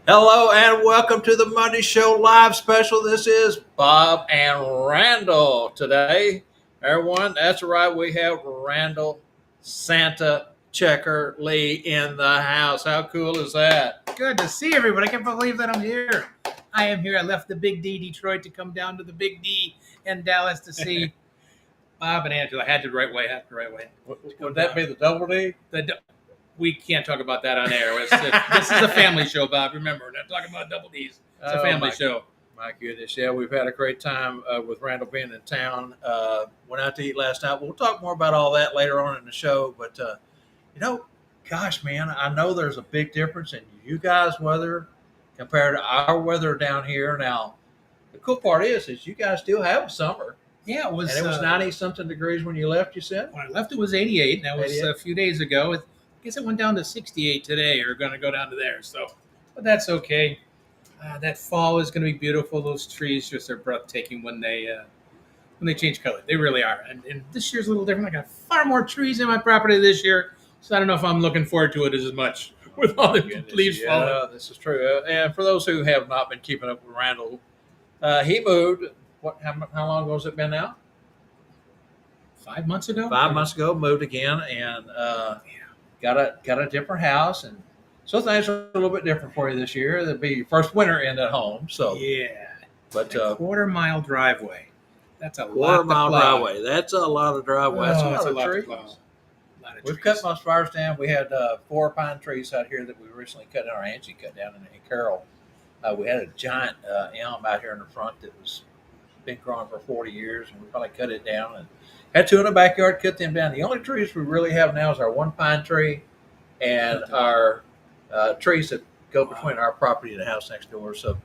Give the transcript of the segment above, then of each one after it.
Hello and welcome to the Monday Show live special. This is Bob and Randall today. Everyone, that's right. We have Randall Santa Checker Lee in the house. How cool is that? Good to see everybody. I can't believe that I'm here. I am here. I left the Big D, Detroit, to come down to the Big D in Dallas to see Bob and Angela. I had to the right way. Would that be the double D? We can't talk about that on air. This is a family show, Bob. Remember, we're not talking about double D's. It's a family show. My goodness. Yeah, we've had a great time with Randall being in town. Went out to eat last night. We'll talk more about all that later on in the show. But, gosh, man, I know there's a big difference in you guys' weather compared to our weather down here. Now, the cool part is you guys still have summer. Yeah, it was. And it was 90-something degrees when you left, you said? When I left, it was 88. That was 88. A few days ago. I guess it went down to 68 today, or going to go down to there. So, but that's okay. That fall is going to be beautiful. Those trees just are breathtaking when they change color. They really are. And this year's a little different. I got far more trees in my property this year, so I don't know if I'm looking forward to it as much with all the leaves falling. This is true. And for those who have not been keeping up with Randall, he moved. How long ago has it been now? 5 months ago. 5 months ago, moved again, and got a different house, and so things are a little bit different for you this year. It'll be your first winter in at home, so yeah. But a quarter-mile driveway. That's a quarter-mile driveway. That's a lot of driveway. That's a lot of trees. We've cut most of ours down. We had 4 pine trees out here that we recently cut down. Our Angie cut down in Carroll. We had a giant elm out here in the front that was been growing for 40 years, and we probably cut it down and had 2 in the backyard, cut them down. The only trees we really have now is our one pine tree and our trees that go between our property and the house next door. So,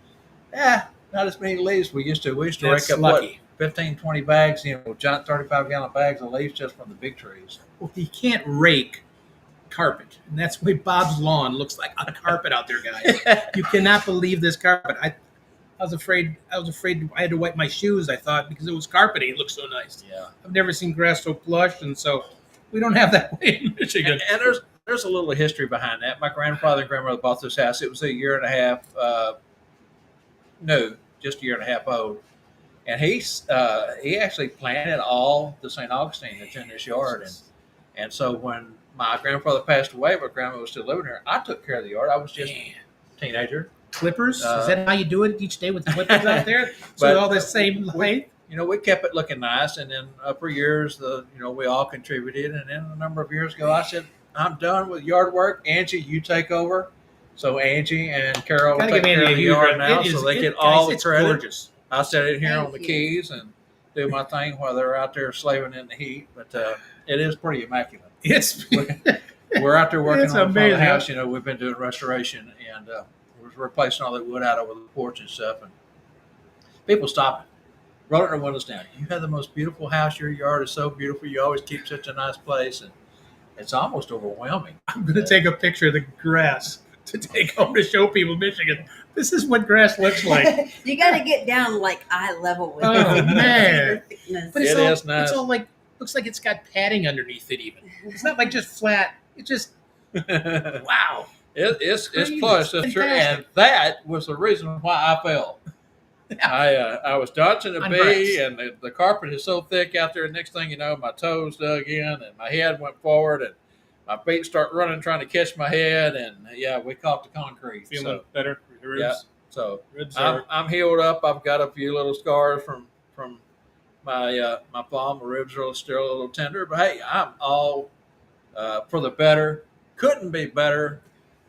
not as many leaves we used to. We used to rake up 15, 20 bags, giant 35-gallon bags of leaves just from the big trees. Well, you can't rake carpet, and that's why Bob's lawn looks like a carpet out there, guys. You cannot believe this carpet. I was afraid I had to wipe my shoes, I thought, because it was carpeting. It looked so nice. Yeah. I've never seen grass so plush, and so we don't have that way in Michigan. And there's a little history behind that. My grandfather and grandmother bought this house. It was a year and a half just a year and a half old. And he actually planted all the St. Augustine that's in this yard. And so when my grandfather passed away, but grandma was still living here, I took care of the yard. I was just a teenager. Clippers? Is that how you do it each day with the clippers out there? So all the same length? We kept it looking nice. And then for years, we all contributed. And then a number of years ago, I said, I'm done with yard work. Angie, you take over. So Angie and Carol will take care of the yard now, so they get all the credit. Gorgeous. I sit in here on the keys and do my thing while they're out there slaving in the heat. But it is pretty immaculate. We're out there working on the house. We've been doing restoration, and we're replacing all that wood out over the porch and stuff. And people stop it, rolling their windows down. You have the most beautiful house. Your yard is so beautiful. You always keep such a nice place, and it's almost overwhelming. I'm going to take a picture of the grass to take home to show people Michigan. This is what grass looks like. You got to get down like eye level with it. Oh, man. But it's nice. It's all looks like it's got padding underneath it even. It's not like just flat. It's just, wow. It's plush. That's true. And that was the reason why I fell. I was dodging a bee, and the carpet is so thick out there. Next thing you know, my toes dug in, and my head went forward, and my feet start running, trying to catch my head, and we caught the concrete. Feeling better? Ribs? Yeah. So I'm healed up. I've got a few little scars from my fall. My ribs are still a little tender, but hey, I'm all for the better. Couldn't be better.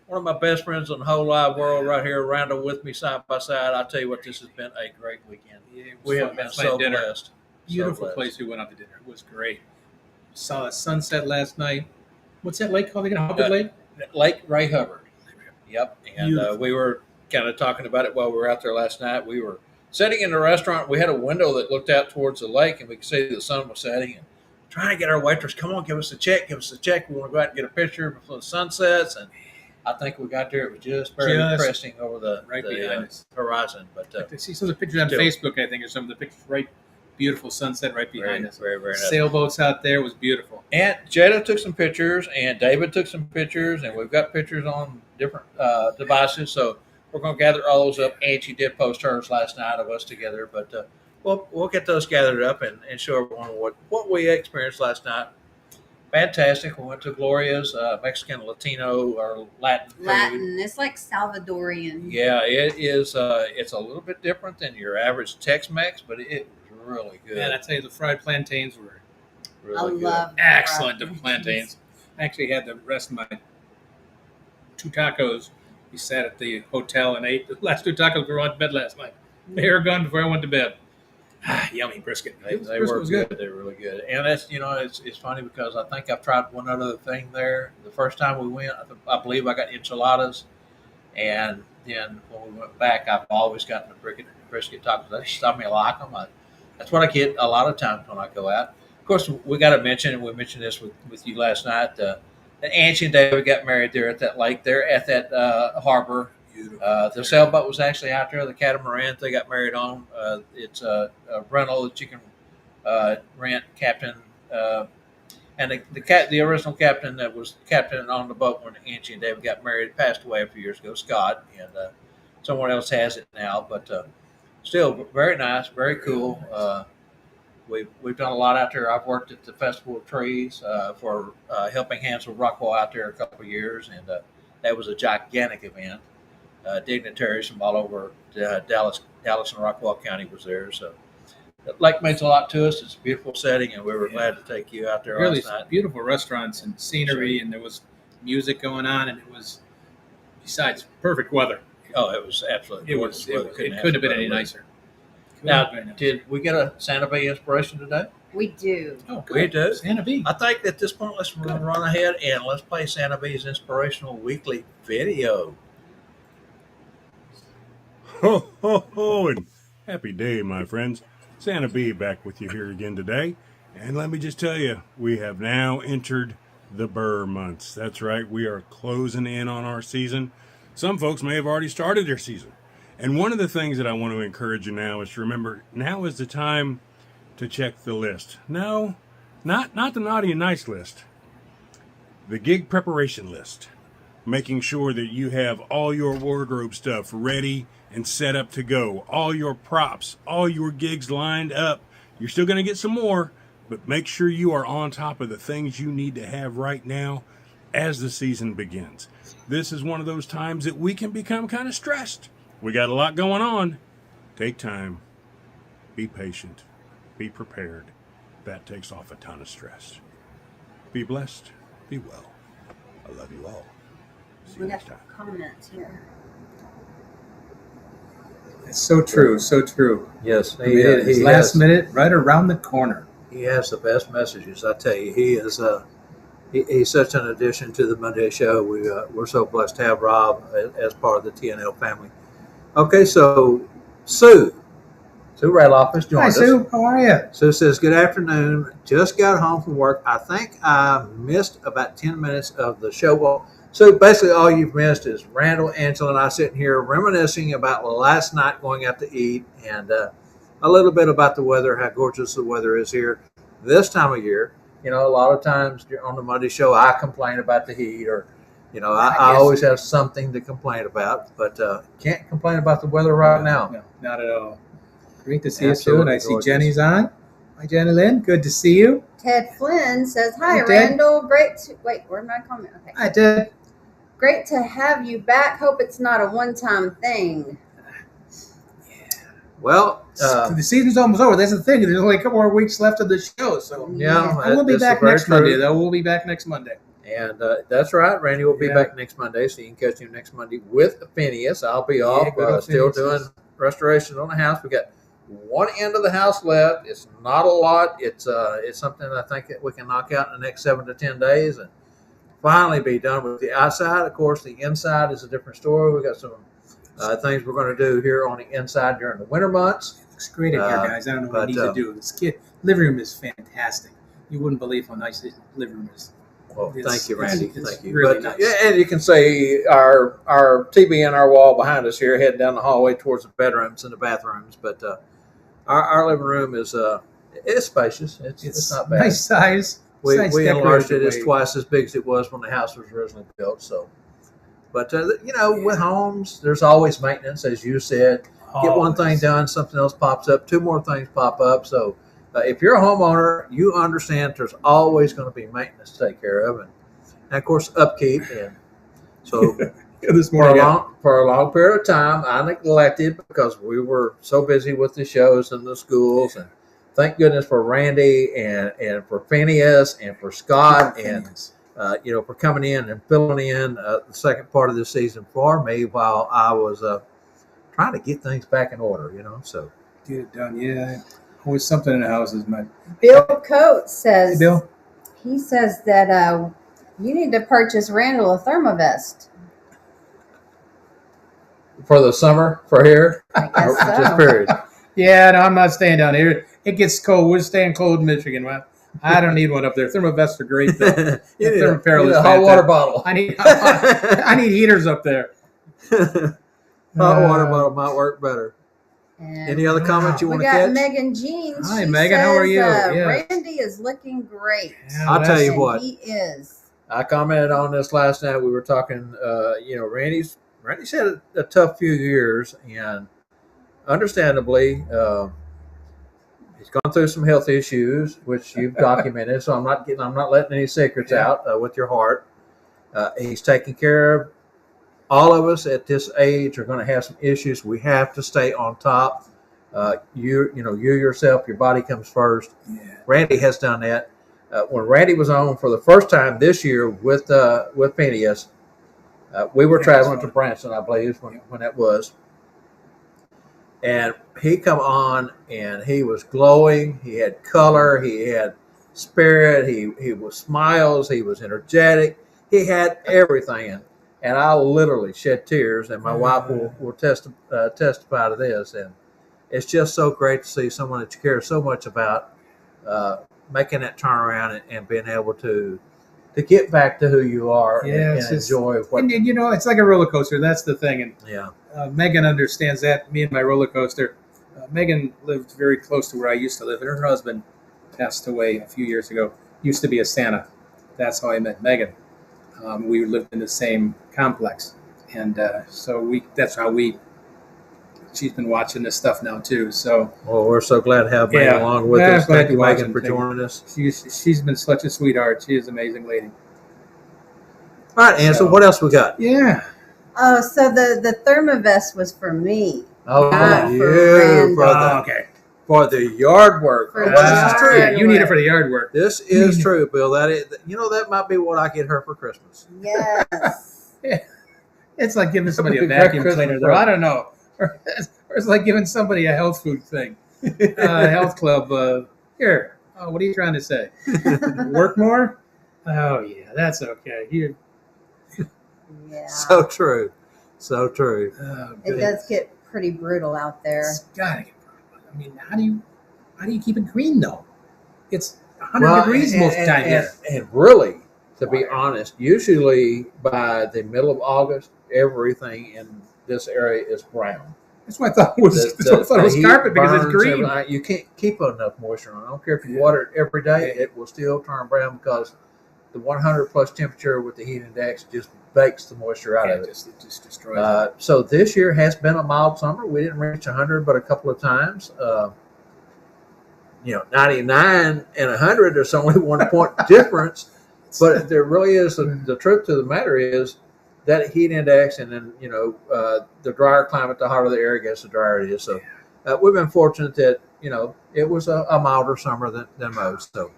One of my best friends in the whole wide world right here, Randall, with me side by side. I tell you what, this has been a great weekend. We have been so blessed. Beautiful place we went out to dinner. It was great. Saw a sunset last night. What's that lake called again? Hubbard Lake? Lake Ray Hubbard. Yep. And we were kind of talking about it while we were out there last night. We were sitting in the restaurant. We had a window that looked out towards the lake, and we could see the sun was setting. And trying to get our waitress, come on, give us a check. We want to go out and get a picture before the sun sets. And I think we got there. It was just barely cresting over the horizon. But I see some of the pictures on Facebook, I think, or some of the pictures beautiful sunset right behind us. Very, very nice. Sailboats out there was beautiful. And Jada took some pictures, and David took some pictures, and we've got pictures on different devices. So we're going to gather all those up. Angie did post hers last night of us together, but we'll get those gathered up and show everyone what we experienced last night. Fantastic. We went to Gloria's Mexican, Latino, or Latin food. Latin. It's like Salvadorian. Yeah, it is. It's a little bit different than your average Tex-Mex, but it was really good. Man, I tell you, the fried plantains were really good. love excellent. The fried plantains. I actually had the rest of my 2 tacos. We sat at the hotel and ate the last 2 tacos. We were on bed last night. They were gone before I went to bed. Yummy brisket. They were good. They were really good. And that's, it's funny because I think I've tried one other thing there. The first time we went, I believe I got enchiladas. And then when we went back, I've always gotten the brisket tacos. I like them. That's what I get a lot of times when I go out. Of course, we got to mention, and we mentioned this with you last night, that Angie and David got married there at that lake, there at that harbor. The sailboat was actually out there. The catamaran they got married on. It's a rental that you can rent. Captain and the original captain that was captain on the boat when Angie and David got married passed away a few years ago, Scott, and someone else has it now. But still, very nice, very cool. We've done a lot out there. I've worked at the Festival of Trees for Helping Hands with Rockwall out there a couple of years, and that was a gigantic event. Dignitaries from all over Dallas and Rockwall County was there. So the lake means a lot to us. It's a beautiful setting, and we were glad to take you out there Really last night. Beautiful restaurants and scenery, and there was music going on, and it was, besides, perfect weather. Oh, it was absolutely gorgeous. It couldn't have been any nicer. Now, did we get a Santa Fe inspiration today? We do. Oh, We do. Santa Fe. I think at this point, let's run ahead and let's play Santa Fe's inspirational weekly video. Ho, ho, ho, and happy day, my friends. Santa B back with you here again today. And let me just tell you, we have now entered the Burr months. That's right, we are closing in on our season. Some folks may have already started their season. And one of the things that I want to encourage you now is to remember, now is the time to check the list. No, not the naughty and nice list. The gig preparation list. Making sure that you have all your wardrobe stuff ready and set up to go. All your props, all your gigs lined up. You're still going to get some more, but make sure you are on top of the things you need to have right now as the season begins. This is one of those times that we can become kind of stressed. We got a lot going on. Take time. Be patient. Be prepared. That takes off a ton of stress. Be blessed. Be well. I love you all. See you We next got time. comments here. It's so true, so true. Yes, I mean, it's last minute, right around the corner. He has the best messages. I tell you, he is. He's such an addition to the Monday show. We're so blessed to have Rob as part of the TNL family. Okay, so Sue Rayloff has joined us. Hi, Sue. How are you? Sue says, "Good afternoon. Just got home from work. I think I missed about 10 minutes of the show." Well, so basically all you've missed is Randall, Angela, and I sitting here reminiscing about last night going out to eat and a little bit about the weather, how gorgeous the weather is here this time of year. A lot of times on the Monday show, I complain about the heat or, I always have something to complain about, but can't complain about the weather right now. No, not at all. Great to see you, Sue. Absolutely And I see gorgeous. Jenny's on. Hi, Jenny Lynn. Good to see you. Ted Flynn says, "Hi, Hi, Ted. Randall. Great to wait. Where'd my comment? Okay. Hi, Ted. Great to have you back. Hope it's not a one-time thing." Well, The season's almost over. That's the thing. There's only a couple more weeks left of the show. So yeah, I will be that's back very next true. Monday, though. We'll be back next Monday. And that's right. Randy will be Yeah. back next Monday, so you can catch him next Monday with Phineas. I'll be off, good old still Phineas. doing restorations on the house. We got one end of the house left. It's not a lot. It's something I think that we can knock out in the next 7 to 10 days and finally be done with the outside. Of course, the inside is a different story. We got some things we're going to do here on the inside during the winter months. It looks great in here, guys. I don't know what we need to do. This living room is fantastic. You wouldn't believe how nice this living room is. Well, It's- thank you, Randy. it's Thank you. really But, nice. yeah, and you can see our TV in our wall behind us here, heading down the hallway towards the bedrooms and the bathrooms. But our living room is it's spacious. It's not bad. Nice size. We Nice enlarged it. decorated It's way. twice as big as it was when the house was originally built. So But with homes, there's always maintenance, as you said. Get one thing done, something else pops up. Two more things pop up. So if you're a homeowner, you understand there's always going to be maintenance to take care of, and of course upkeep. And so This morning, for a long period of time, I neglected because we were so busy with the shows and the schools. And thank goodness for Randy and for Phineas and for Scott and for coming in and filling in the second part of the season for me while I was trying to get things back in order. So get it done. Yeah, always something in the house is my. Bill Coates says. Hey, Bill. He says that you need to purchase Randall a thermovest. for the summer for here, I guess so. just period. Yeah, no, I'm not staying down here. It gets cold. We're staying cold in Michigan. Well, I don't need one up there. Thermovests are great, though. You need Thermopyral is a hot fantastic. water bottle. I need heaters up there. Hot water bottle might work better. And Any other comments you we want to got catch? Megan Jean. Hi, She Megan. How are says, you? Yes. Randy is looking great. Yeah, I'll tell you And what. he is. I commented on this last night. We were talking. Randy's had a tough few years, and understandably, he's gone through some health issues, which you've documented. So I'm not letting any secrets out with your heart. He's taking care of. All of us at this age are going to have some issues. We have to stay on top. You yourself, your body comes first. Yeah. Randy has done that. When Randy was on for the first time this year with Phineas, we were traveling to Branson, I believe, when that was. And he come on and he was glowing. He had color. He had spirit. He was smiles. He was energetic. He had everything. And I literally shed tears, and my wife will testify to this. And it's just so great to see someone that you care so much about making that turnaround and being able to get back to who you are and enjoy what. And it's like a roller coaster. That's the thing. And Yeah. Megan understands that. Me and my roller coaster. Megan lived very close to where I used to live, and her husband passed away a few years ago. Used to be a Santa. That's how I met Megan. We lived in the same complex, and that's how she's been watching this stuff now too. So, well, we're so glad to have Megan along with us. Thank you, Megan, for joining us. She's been such a sweetheart. She is an amazing lady. All right, Ansel, what else we got? Yeah. Oh, so the thermovest was for me. Oh, Not for you, Randy. brother. Okay. For the yard work. For Oh, the this is true. Yeah, you need it for the yard work. This is true, Bill. That might be what I get her for Christmas. Yes. It's like giving somebody a Big vacuum Christmas cleaner. present. I don't know. Or it's like giving somebody a health food thing. Health club. Here. Oh, what are you trying to say? Work more? Oh, yeah, that's okay. Yeah. So true. So true. Oh, It does get pretty brutal out there. It's gotta get brutal. I mean, how do you keep it green though? It's 100 degrees most of the time here. And really, to be honest, usually by the middle of August, everything in this area is brown. That's why I thought it was heat carpet because it's burns green. everything. You can't keep enough moisture on it. I don't care if you water it every day, it will still turn brown because the 100 plus temperature with the heat index just bakes the moisture out of it. It just destroys it. So this year has been a mild summer. We didn't reach 100, but a couple of times. 99 and 100, there's only 1 point difference. But there really is, the truth to the matter is that heat index, and then, the drier climate, the hotter the air gets, the drier it is. So we've been fortunate that, it was a milder summer than most. So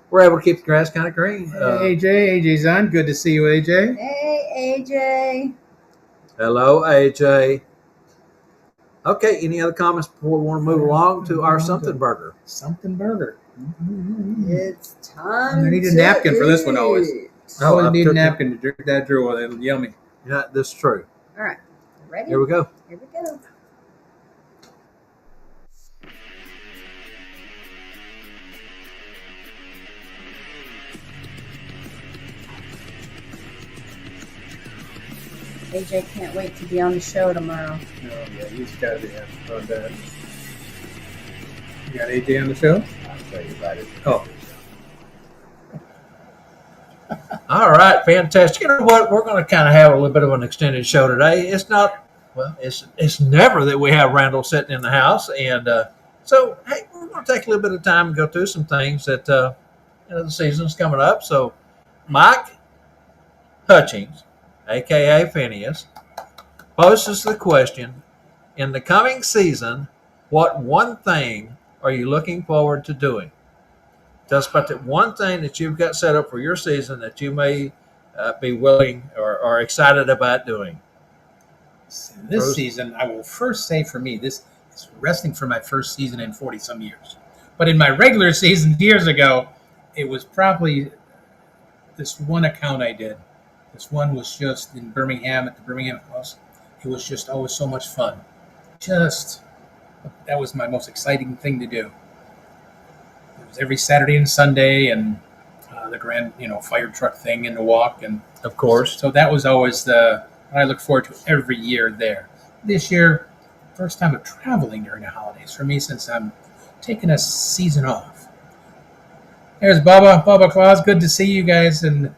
we're able to keep the grass kind of green. AJ's on. Good to see you, AJ. Hey, AJ. Hello, AJ. Okay, any other comments before we want to move along to our something burger? Something burger. It's time. I need a to napkin for this one always. eat. I always I need a took napkin to drink that drool. It's yummy. Yeah, this is true. All right. Ready? Here we go. Here we go. AJ can't wait to be on the show tomorrow. Oh, yeah, he's got to be happy about that. You got AJ on the show? I'll tell you about it. Oh. All right, fantastic. You know what? We're going to kind of have a little bit of an extended show today. It's not, well, it's never that we have Randall sitting in the house, and so hey, we're going to take a little bit of time and go through some things that the season's coming up. So, Mike Hutchings, aka Phineas, poses the question: in the coming season, what one thing are you looking forward to doing? Tell us about that one thing that you've got set up for your season that you may be willing or excited about doing. This Bruce? season, I will first say for me, this is wrestling for my first season in 40 some years. But in my regular season years ago, it was probably this one account I did. This one was just in Birmingham at the Birmingham House. It was just always so much fun. Just, that was my most exciting thing to do. It was every Saturday and Sunday, and the grand, fire truck thing and the walk, and Of course. so that was always what I look forward to every year there. This year, first time of traveling during the holidays for me since I'm taking a season off. There's Baba Claus. Good to see you guys, and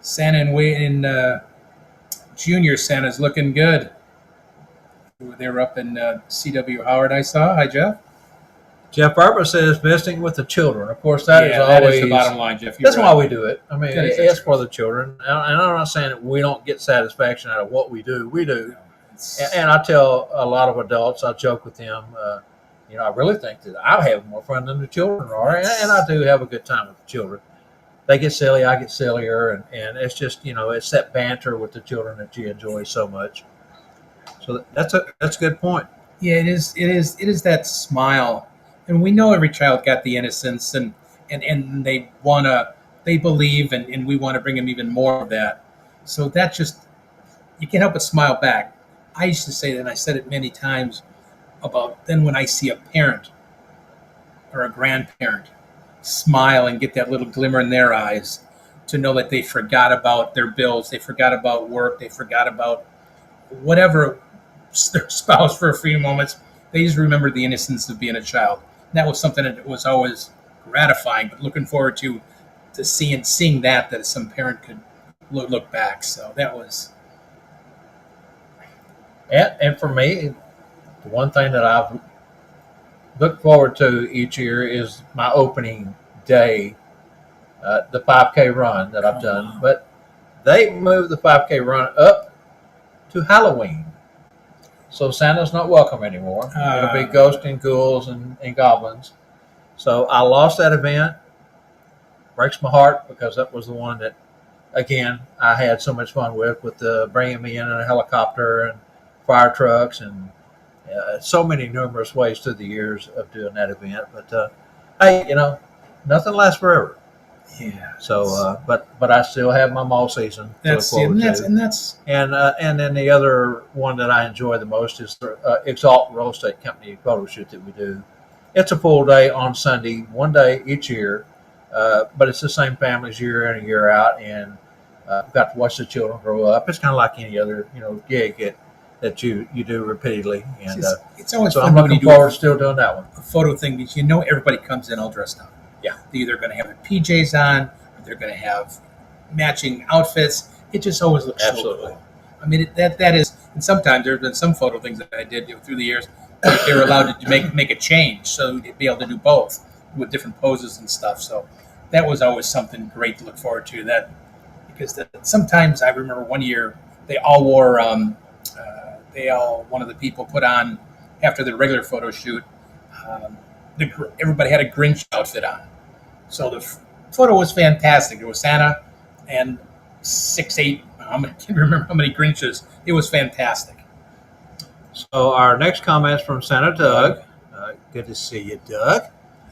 Santa and Junior Santa's looking good. They were up in C.W. Howard. I saw. Hi, Jeff. Jeff Barber says visiting with the children. Of course, that is that always is the bottom line, Jeff. You're That's right. why we do it. I mean, That is it's true. for the children. And I'm not saying that we don't get satisfaction out of what we do. We do. And I tell a lot of adults, I joke with them, I really think that I have more fun than the children are. And I do have a good time with the children. They get silly, I get sillier. And it's just, it's that banter with the children that you enjoy so much. So that's a good point. Yeah, it is. It is that smile, and we know every child got the innocence, and they believe, and we want to bring them even more of that. So that just, you can't help but smile back. I used to say that, and I said it many times about then when I see a parent or a grandparent smile and get that little glimmer in their eyes to know that they forgot about their bills, they forgot about work, they forgot about whatever their spouse for a few moments. They just remember the innocence of being a child. And that was something that was always gratifying, but looking forward to seeing that some parent could look back. So that was. And for me, the one thing that I've looked forward to each year is my opening day, the 5K run that I've done. Wow. But they moved the 5K run up to Halloween. So Santa's not welcome anymore. It'll be ghosts and ghouls and goblins. So I lost that event. Breaks my heart because that was the one that, again, I had so much fun with bringing me in a helicopter and fire trucks and so many numerous ways through the years of doing that event. But hey, nothing lasts forever. Yeah. So, but I still have my mall season to look That's forward to. And then the other one that I enjoy the most is the Exalt Real Estate Company photo shoot that we do. It's a full day on Sunday, one day each year, but it's the same families year in and year out, and got to watch the children grow up. It's kind of like any other gig that you do repeatedly, and it's always so fun I'm when looking you do forward to still doing that one. a photo thing because everybody comes in all dressed up. Yeah. They're either going to have their PJs on, or they're going to have matching outfits. It just always looks Absolutely. so cool. I mean, that is, and sometimes there have been some photo things that I did through the years. They were allowed to make a change, so you'd be able to do both with different poses and stuff. So that was always something great to look forward to. That because sometimes I remember one year they all wore one of the people put on after the regular photo shoot. Everybody had a Grinch outfit on. So the photo was fantastic. It was Santa and 6, 8, I can't remember how many Grinches. It was fantastic. So our next comment is from Santa Doug. Good to see you, Doug.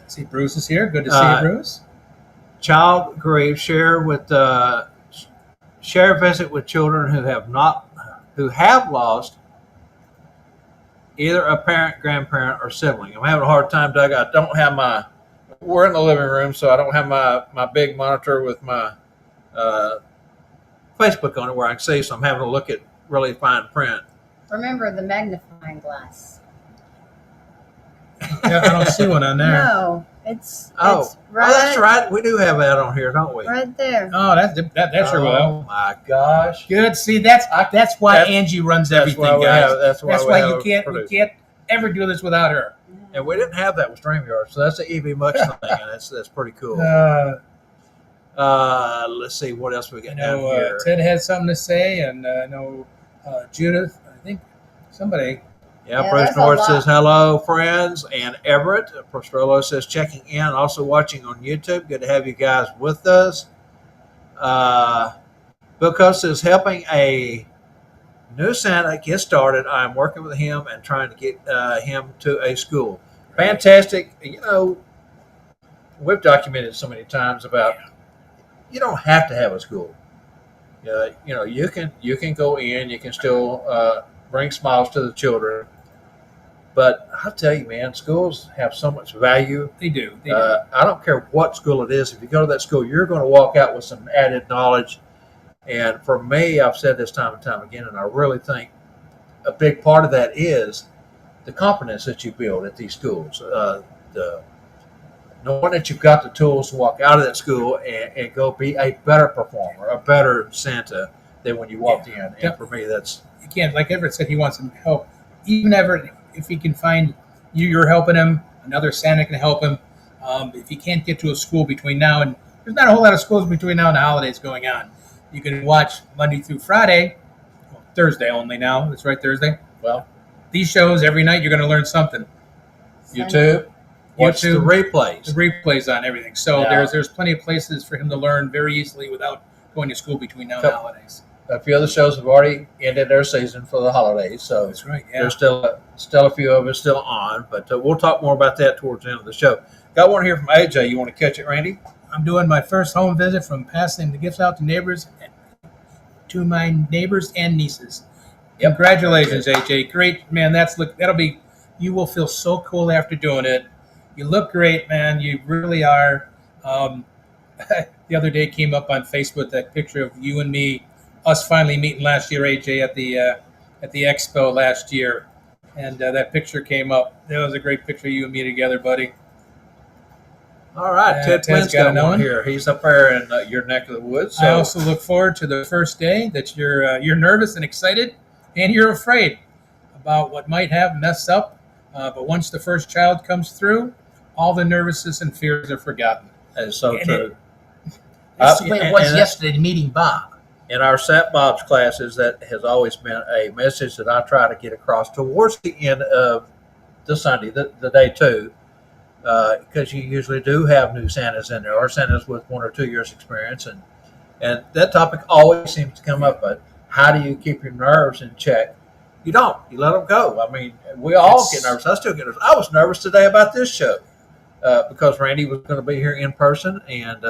See, Bruce is here. Good to see you, Bruce. Child grief share visit with children who have lost either a parent, grandparent, or sibling. I'm having a hard time, Doug. I don't have we're in the living room, so I don't have my big monitor with my Facebook on it where I can see, so I'm having to look at really fine print. Remember the magnifying glass. Yeah, I don't see one on there. No, It's Oh, right, that's right. We do have that on here, don't we? right there. Oh, that's her well. Oh my gosh. Good. See, that's why That's- Angie runs That's everything, why we guys. have. That's why we you have a can't producer. we can't ever do this without her. And we didn't have that with StreamYard, so that's an EV Much thing, and that's pretty cool. Let's see what else we I got down know here. Ted has something to say, and I know Judith. I think somebody. Yeah, Yeah, Bruce there's a North lot. says hello, friends, and Everett Prostrollo says checking in, also watching on YouTube. Good to have you guys with us. Bill Coast says helping a new Santa get started. I'm working with him and trying to get him to a school. Fantastic. You know, we've documented so many times about you don't have to have a school. You know, you can go in, you can still bring smiles to the children. But I'll tell you, man, schools have so much value. They do. I don't care what school it is. If you go to that school, you're going to walk out with some added knowledge. And for me, I've said this time and time again, and I really think a big part of that is the confidence that you build at these schools. The knowing that you've got the tools to walk out of that school and go be a better performer, a better Santa than when you walked in. And for me, that's You can't, like Everett said, he wants some help. Even Everett, if he can find you're helping him, another Santa can help him. If he can't get to a school between now and there's not a whole lot of schools between now and the holidays going on. You can watch Monday through Friday, Thursday only now. It's right Thursday. well, These shows every night you're going to learn something. YouTube. Watch the replays. The replays on everything. So Yeah. there's plenty of places for him to learn very easily without going to school between now and the holidays. A few other shows have already ended their season for the holidays, so That's right. Yeah. there's still a few of us still on, but we'll talk more about that towards the end of the show. Got one here from AJ. You want to catch it, Randy? I'm doing my first home visit from passing the gifts out to my neighbors and nieces. Yep. Congratulations, AJ. Great, man. That'll be. You will feel so cool after doing it. You look great, man. You really are. The other day came up on Facebook that picture of you and me, us finally meeting last year, AJ, at the expo last year, and that picture came up. That was a great picture of you and me together, buddy. All right, Ted Ted's Quinn's got got another one one. here. He's up there in your neck of the woods. I So also look forward to the first day that you're nervous and excited, and you're afraid about what might have messed up. But once the first child comes through, all the nervousness and fears are forgotten. that is so And true. That's the way it was and- yesterday meeting Bob. In our Sat Bob's classes, that has always been a message that I try to get across towards the end of the Sunday, the day two, because you usually do have new Santas in there, or Santas with 1 or 2 years experience, and that topic always seems to come up. But how do you keep your nerves in check? You don't. You let them go. I mean, we all get nervous. I still get nervous. I was nervous today about this show because Randy was going to be here in person and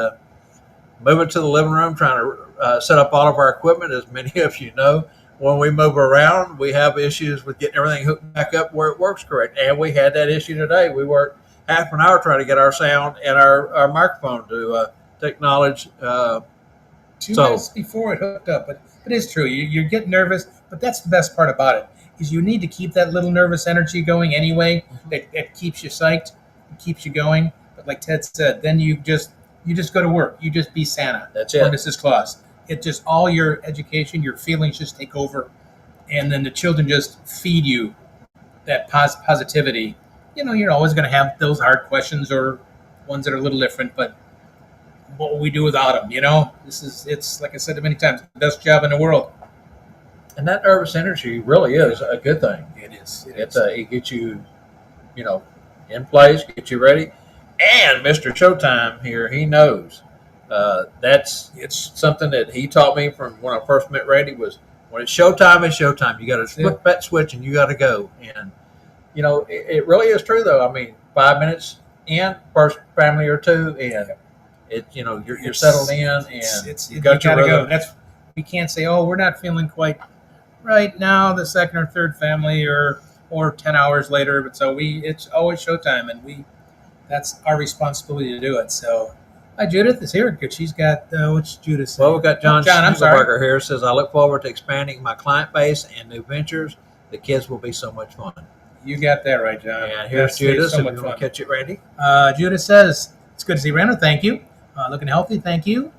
moving to the living room, trying to set up all of our equipment. As many of you know, when we move around, we have issues with getting everything hooked back up where it works correct. And we had that issue today. We worked half an hour trying to get our sound and our microphone to acknowledge. 2 minutes before it hooked up, but it's true. You get nervous, but that's the best part about it is you need to keep that little nervous energy going anyway. That keeps you psyched, it keeps you going. But like Ted said, then you just go to work. You just be Santa. That's Or it. Mrs. Claus. It just all your education, your feelings just take over, and then the children just feed you that positivity. You know, you're always going to have those hard questions or ones that are a little different, but what will we do without them? You know, it's like I said many times, the best job in the world. And that nervous energy really is a good thing. It is. It gets you, in place, get you ready. And Mr. Showtime here, he knows. It's something that he taught me from when I first met Randy was when it's showtime, it's showtime. You got to flip that switch and you got to go. And, it really is true, though. I mean, 5 minutes in, first family or two, and you're settled in and you got to go. We can't say, oh, we're not feeling quite right now, the second or third family or 10 hours later. But so it's always showtime, and that's our responsibility to do it. So, hi, Judith is here. Good. She's got what's Judith saying? Well, we've got John I'm sorry. Schieselberger here. Says I look forward to expanding my client base and new ventures. The kids will be so much fun. You got that right, John. And here's That's Judas. so If much you want fun. to catch it, Randy. Judas says, it's good to see Randall. Thank you. Looking healthy. Thank you.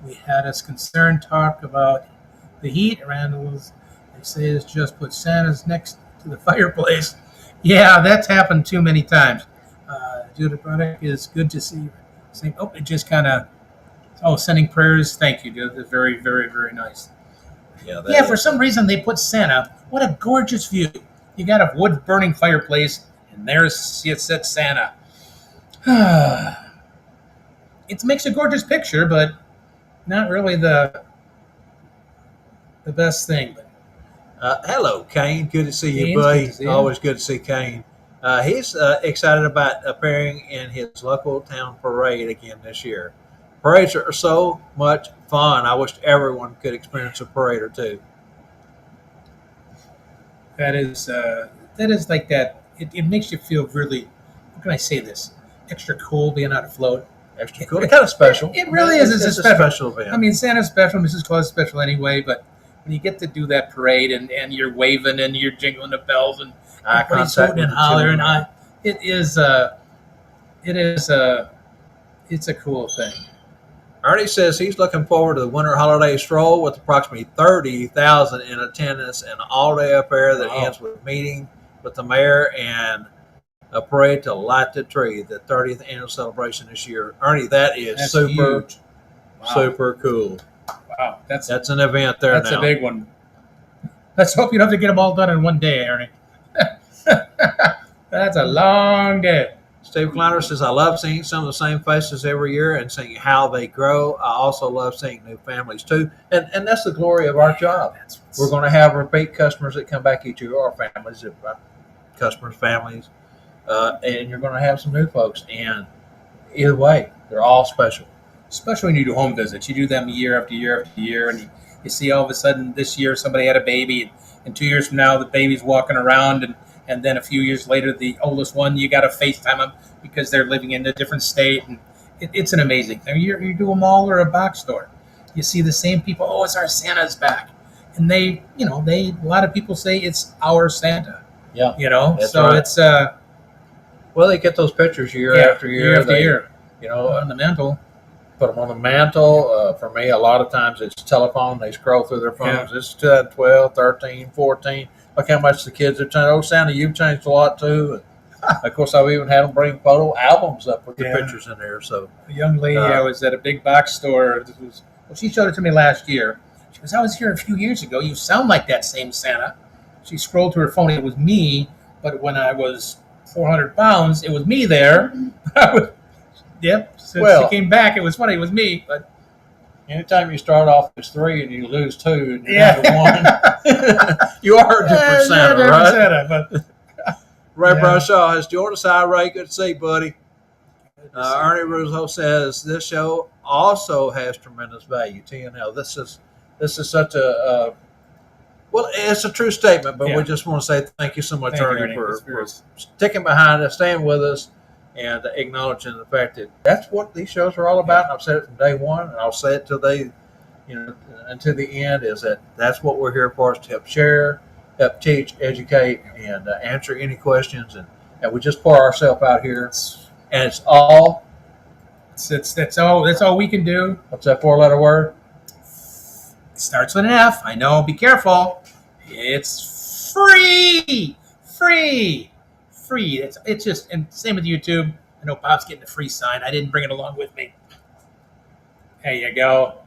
We had us concerned talk about the heat. Randall's, they say, is just put Santa's next to the fireplace. Yeah, that's happened too many times. Judith Broderick is good to see. Saying, oh, it just kind of, sending prayers. Thank you, Judith. Very, very, very nice. Yeah, For some reason they put Santa. What a gorgeous view. You got a wood burning fireplace, and there's it said Santa. It makes a gorgeous picture, but not really the best thing. hello, Kane. Good to see you, Kane's buddy. good to see you. Always good to see Kane. He's excited about appearing in his local town parade again this year. Parades are so much fun. I wish everyone could experience a parade or two. That is like that. It makes you feel really. How can I say this? Extra cool being on a float. Extra cool. Kind of special. It really is. It's a special event. I mean, Santa's special, Mrs. Claus is special anyway, but when you get to do that parade and you're waving and you're jingling the bells and eye everybody's contact hooting and with the hollering, children. It's a cool thing. Ernie says he's looking forward to the winter holiday stroll with approximately 30,000 in attendance and an all-day affair that ends with meeting with the mayor and a parade to light the tree, the 30th annual celebration this year. Ernie, that's super, huge. super cool. Wow, That's an event there that's now. a big one. Let's hope you don't have to get them all done in one day, Ernie. That's a long day. Steve Kleiner says, I love seeing some of the same faces every year and seeing how they grow. I also love seeing new families too. And that's the glory of our job. We're going to have repeat customers that come back each year, or families, customers, families, and you're going to have some new folks. And either way, they're all special. Especially when you do home visits. You do them year after year after year, and you see all of a sudden this year somebody had a baby, and 2 years from now the baby's walking around, and then a few years later the oldest one, you got to FaceTime them because they're living in a different state. And it's an amazing thing. You do a mall or a box store. You see the same people, oh, it's our Santa's back. And a lot of people say it's our Santa. Yeah. That's so right. it's well, they get those pictures year after year. Year. On the mantle. Put them on the mantle. For me, a lot of times it's telephone. They scroll through their phones. Yeah. This is 2012, 13, 14. Look how much the kids have changed. Oh, Santa, you've changed a lot too. And of course, I've even had them bring photo albums up with the pictures in there. So a young lady, I was at a big box store. She showed it to me last year. She goes, I was here a few years ago. You sound like that same Santa. She scrolled to her phone. It was me, but when I was 400 pounds, it was me there. Since she came back, it was funny. It was me, but anytime you start off as 3 and you lose 2 and you're down to 1, you are a different Santa, right? But Ray Bradshaw has joined us. Hi, Ray. Good to see you, buddy. Ernie Russo says this show also has tremendous value. TNL. This is such a well, it's a true statement, but we just want to say thank you so much, Ernie, for sticking behind us, staying with us, and acknowledging the fact that that's what these shows are all about. And I've said it from day one, and I'll say it till until the end. Is that's what we're here for? Is to help share, help teach, educate, and answer any questions. And we just pour ourselves out here, and it's all. That's all we can do. What's that 4-letter word? It starts with an F. I know. Be careful. It's free. It's just, and same with YouTube. I know Bob's getting a free sign. I didn't bring it along with me. There you go.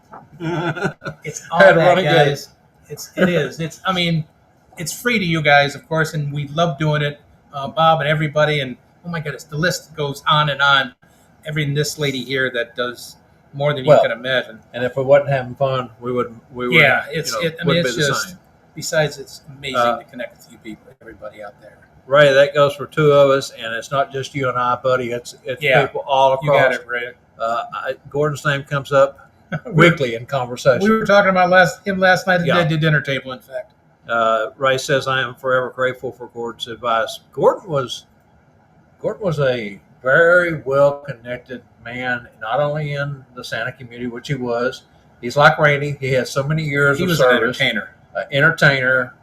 It's all that, guys. It is. It's free to you guys, of course, and we love doing it. Bob and everybody, and oh my goodness, the list goes on and on. This lady here that does more than you can imagine. And if we wasn't having fun, we wouldn't. Yeah, it's the same. Besides, it's amazing to connect with you people, everybody out there. Ray, that goes for 2 of us, and it's not just you and I, buddy. It's people all across. You got it, Ray. Gordon's name comes up weekly in conversation. We were talking about him last night at the dinner table, in fact. Ray says, I am forever grateful for Gordon's advice. Gordon was a very well-connected man, not only in the Santa community, which he was. He's like Randy. He has so many years of service. He was an entertainer. Entertainer.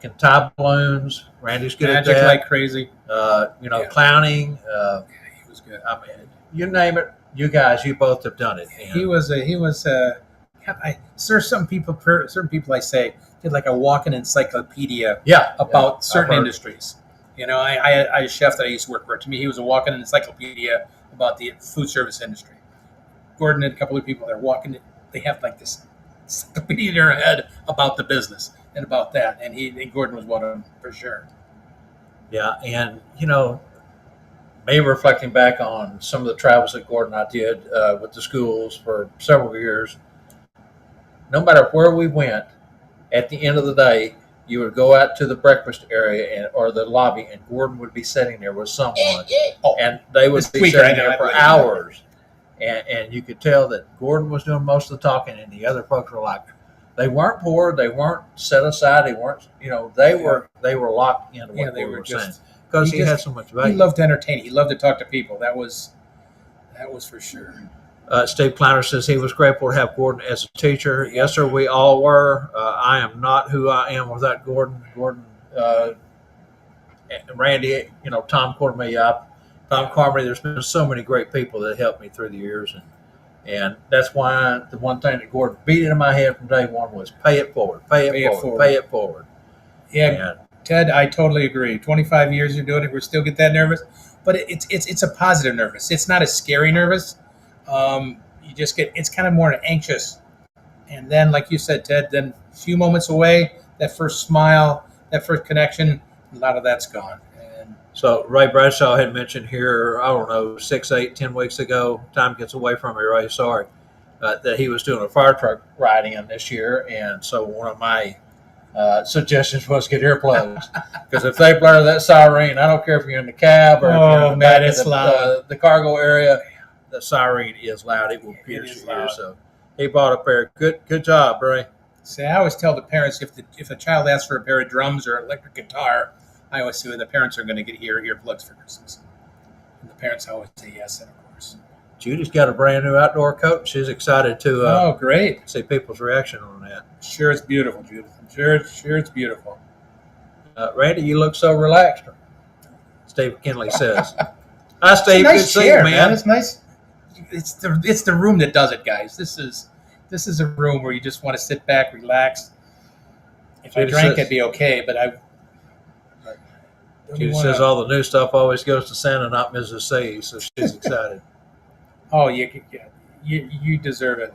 can tie balloons. Randy's good Magic at that. like crazy. Clowning. He was good. I mean, you name it. You guys, you both have done it. And He was. Certain people I say did like a walking encyclopedia about certain industries. I had a chef that I used to work for. To me, he was a walking encyclopedia about the food service industry. Gordon and a couple of people that are walking. They have like this encyclopedia in their head about the business and about that. And Gordon was one of them for sure. Yeah, and me reflecting back on some of the travels that Gordon and I did with the schools for several years, no matter where we went, at the end of the day, you would go out to the breakfast area or the lobby, and Gordon would be sitting there with someone, and they would be sitting there for hours. And you could tell that Gordon was doing most of the talking, and the other folks were like, they weren't poor, they weren't set aside, they weren't, they were locked into what they were saying because he had so much value. He loved to entertain. He loved to talk to people. That was for sure. Steve Planner says he was grateful to have Gordon as a teacher. Yes, sir, we all were. I am not who I am without Gordon. Randy, Tom Cormier, Tom Carmody. There's been so many great people that helped me through the years, and that's why the one thing that Gordon beat into my head from day one was pay it forward, pay it forward. Yeah, Ted, I totally agree. 25 years you're doing it, we still get that nervous, but it's a positive nervous. It's not a scary nervous. You just it's kind of more anxious, and then like you said, Ted, then a few moments away, that first smile, that first connection, a lot of that's gone. And so Ray Bradshaw had mentioned here, I don't know, 6, 8, 10 weeks ago, time gets away from me, Ray, sorry, that he was doing a fire truck ride in this year, and so one of my suggestions was get earplugs, because if they blare that siren, I don't care if you're in the cab or if you're in the back of the cargo area, the siren is loud. It will pierce your ear. So he bought a pair. Good job, Ray. See, I always tell the parents if a child asks for a pair of drums or electric guitar, I always say the parents are going to get earplugs for Christmas. And the parents always say yes, and of course. Judy's got a brand new outdoor coat. She's excited to great. See people's reaction on that. Sure, it's beautiful, Judith. I'm sure it's beautiful. Randy, you look so relaxed. Steve McKinley says. Hi, Steve. Nice good to see chair, you, man. It's nice. It's the room that does it, guys. This is a room where you just want to sit back, relax. If I drank, I'd be okay, but Judy says all the new stuff always goes to Santa, not Mrs. C, so she's excited. Oh, you deserve it.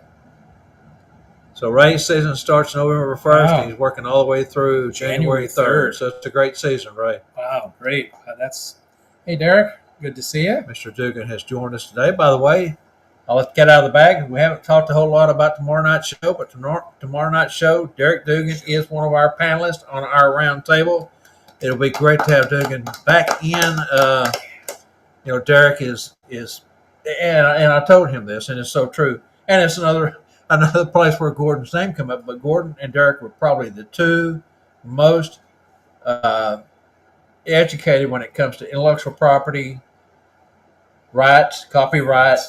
So Ray's season starts November 1st. Wow. He's working all the way through January 3rd. So it's a great season, Ray. Wow, great. Hey, Derek. Good to see you. Mr. Dugan has joined us today. By the way, I'll let the cat out of the bag. We haven't talked a whole lot about tomorrow night's show, but tomorrow night's show, Derek Dugan is one of our panelists on our round table. It'll be great to have Dugan back in. Derek is and I told him this, and it's so true. And it's another place where Gordon's name come up, but Gordon and Derek were probably the two most educated when it comes to intellectual property rights, copyright,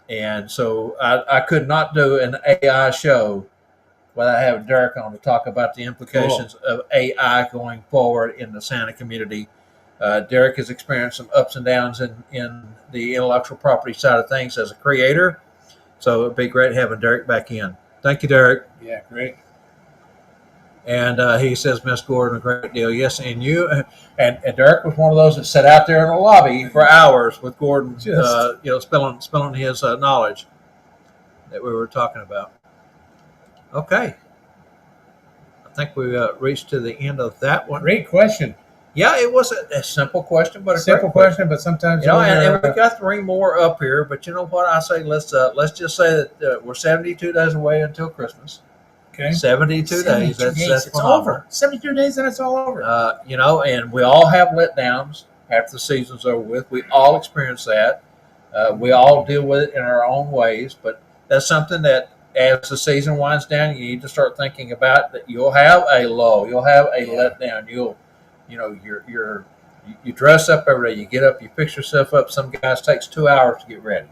and so I could not do an AI show without having Derek on to talk about the implications of AI going forward in the Santa community. Derek has experienced some ups and downs in the intellectual property side of things as a creator, so it'd be great having Derek back in. Thank you, Derek. Yeah, great. And he says, Miss Gordon, a great deal. Yes, and you and Derek was one of those that sat out there in the lobby for hours with Gordon, spilling his knowledge that we were talking about. Okay, I think we reached to the end of that one. Great question. Yeah, it was a simple question, but a simple question. But sometimes and we got 3 more up here. But you know what I say? Let's just say that we're 72 days away until Christmas. Okay. 72 days. That's it's over. 72 days and it's all over. And we all have letdowns after the season's over with. We all experience that. We all deal with it in our own ways. But that's something that as the season winds down, you need to start thinking about that. You'll have a lull. You'll have a letdown. You dress up every day. You get up. You fix yourself up. Some guys takes 2 hours to get ready.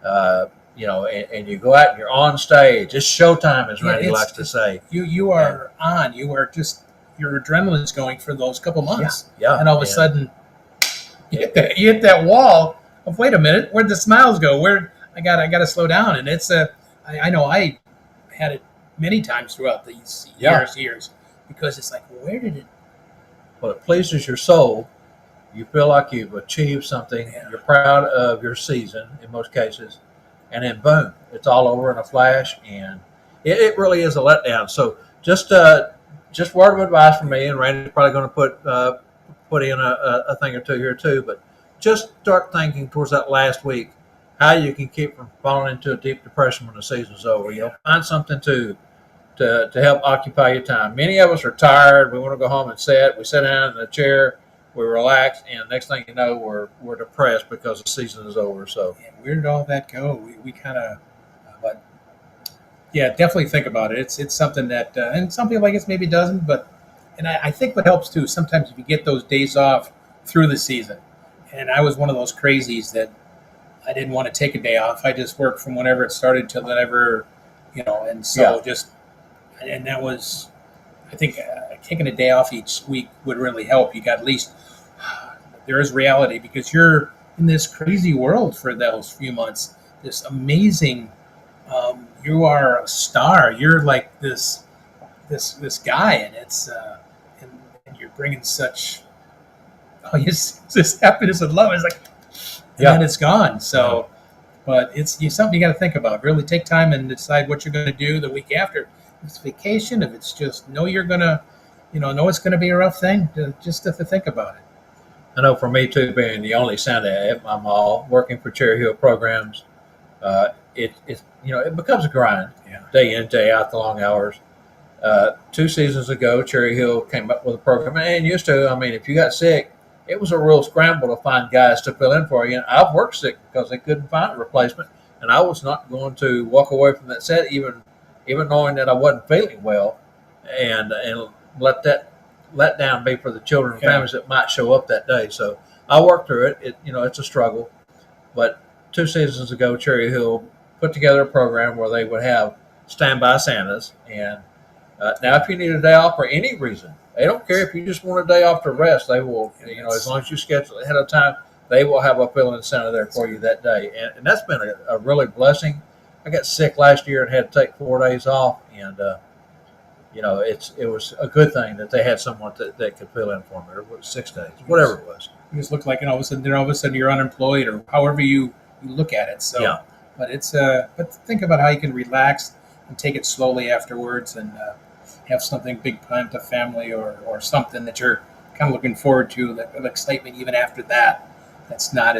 And you go out and you're on stage. It's showtime, as Randy likes to say. You are on. You're your adrenaline's going for those couple months. Yeah. And all of a sudden, you hit that wall of, wait a minute, where'd the smiles go? I gotta slow down. And it's I know I had it many times throughout these years, because it's like, where did it? Well, it pleases your soul. You feel like you've achieved something. Yeah. You're proud of your season in most cases, and then boom, it's all over in a flash, and it really is a letdown. So just word of advice from me, and Randy's probably going to put in a thing or two here too, but just start thinking towards that last week how you can keep from falling into a deep depression when the season's over. You know, find something to help occupy your time. Many of us are tired. We want to go home and sit. We sit down in a chair, we relax, and next thing you know, we're depressed because the season is over. So where did all that go? We kind of, but yeah, definitely think about it. It's something that, and some people I guess maybe doesn't, but and I think what helps too. Sometimes if you get those days off through the season, and I was one of those crazies that I didn't want to take a day off. I just worked from whenever it started till whenever, and so and that was, I think, taking a day off each week would really help. You got at least, there is reality, because you're in this crazy world for those few months. This amazing, you are a star. You're like this guy, and it's and you're bringing such this happiness and love. It's like, and then it's gone. So, but it's something you got to think about. Really take time and decide what you're going to do the week after. If it's vacation, if it's just know you're gonna, know it's going to be a rough thing, just to think about it. I know for me too, being the only Santa at my mall, working for Cherry Hill programs, it becomes a grind, day in, day out, the long hours. 2 seasons ago, Cherry Hill came up with a program, and used to. I mean, if you got sick, it was a real scramble to find guys to fill in for you. And I've worked sick because they couldn't find a replacement, and I was not going to walk away from that set, even knowing that I wasn't feeling well, and let that let down be for the children and families that might show up that day. So I worked through it. It's a struggle, but 2 seasons ago, Cherry Hill put together a program where they would have standby Santas. And now, if you need a day off for any reason, they don't care if you just want a day off to rest. They will, as long as you schedule it ahead of time, they will have a fill-in Santa there for you that day. And that's been a really blessing. I got sick last year and had to take 4 days off, and it was a good thing that they had someone that could fill in for me. Or it was 6 days, whatever it was. It just looked like, all of a sudden you're unemployed, or however you look at it. So, but it's but think about how you can relax and take it slowly afterwards, and have something big planned to family, or something that you're kind of looking forward to, that excitement even after that. That's not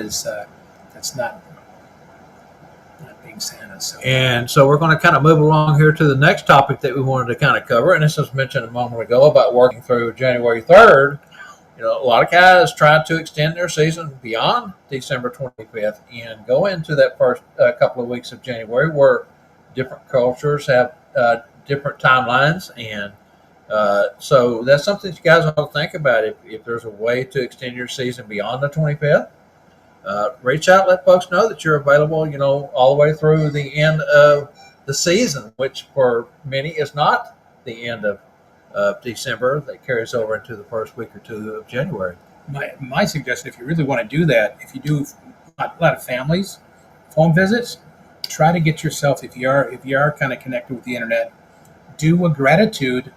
being Santa. So we're going to kind of move along here to the next topic that we wanted to kind of cover, and this was mentioned a moment ago about working through January 3rd. A lot of guys try to extend their season beyond December 25th and go into that first couple of weeks of January, where different cultures have different timelines, and so that's something you guys ought to think about. If there's a way to extend your season beyond the 25th, reach out, let folks know that you're available, all the way through the end of the season, which for many is not the end of December. That carries over into the first week or two of January. My suggestion, if you really want to do that, if you do a lot of families, home visits, try to get yourself, if you are kind of connected with the internet, do a gratitude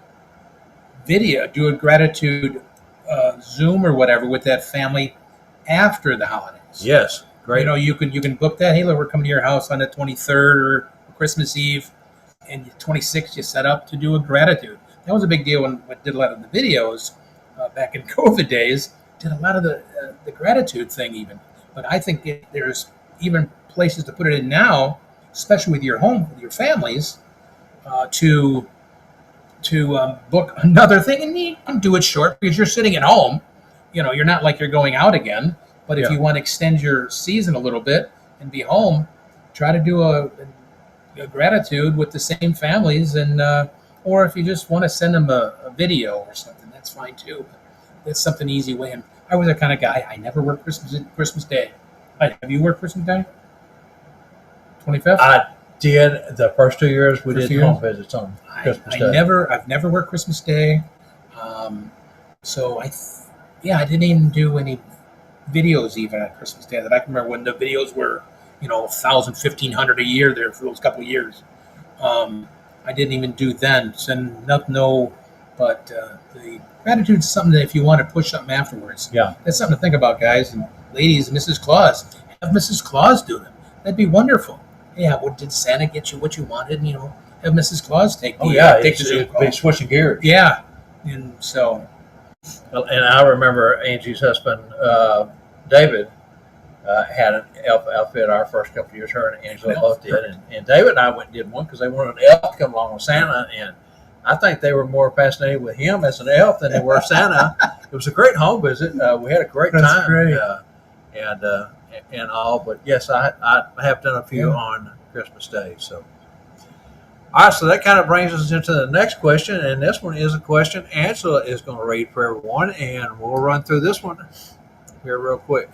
video, do a gratitude Zoom or whatever with that family after the holidays. Yes, great. You can book that. Hey, look, we're coming to your house on the 23rd or Christmas Eve, and the 26th you set up to do a gratitude. That was a big deal when I did a lot of the videos back in COVID days. Did a lot of the gratitude thing even. But I think there's even places to put it in now, especially with your home, with your families, to book another thing, and you can do it short because you're sitting at home. You're not like you're going out again. But if you want to extend your season a little bit and be home, try to do a gratitude with the same families, and or if you just want to send them a video or something, that's fine too. But that's something easy way. And I was the kind of guy, I never worked Christmas Day. Have you worked Christmas Day? 25th? I did the first 2 years. We did home visits on Christmas Day. I've never worked Christmas Day. So I didn't even do any videos even on Christmas Day. That I can remember when the videos were, 1,000, 1,500 a year there for those couple of years. I didn't even do then. So but the gratitude is something that if you want to push something afterwards, that's something to think about, guys and ladies. Mrs. Claus, have Mrs. Claus do them. That'd be wonderful. Yeah, did Santa get you what you wanted? Have Mrs. Claus take the it'd be switching gears. Yeah, and so. And I remember Angie's husband, David, had an elf outfit our first couple of years. Her and Angela both did. And David and I went and did one because they wanted an elf to come along with Santa. And I think they were more fascinated with him as an elf than they were Santa. It was a great home visit. We had a great time. That's great. And all. But yes, I have done a few on Christmas Day. So. All right, so that kind of brings us into the next question, and this one is a question Angela is going to read for everyone, and we'll run through this one here real quick.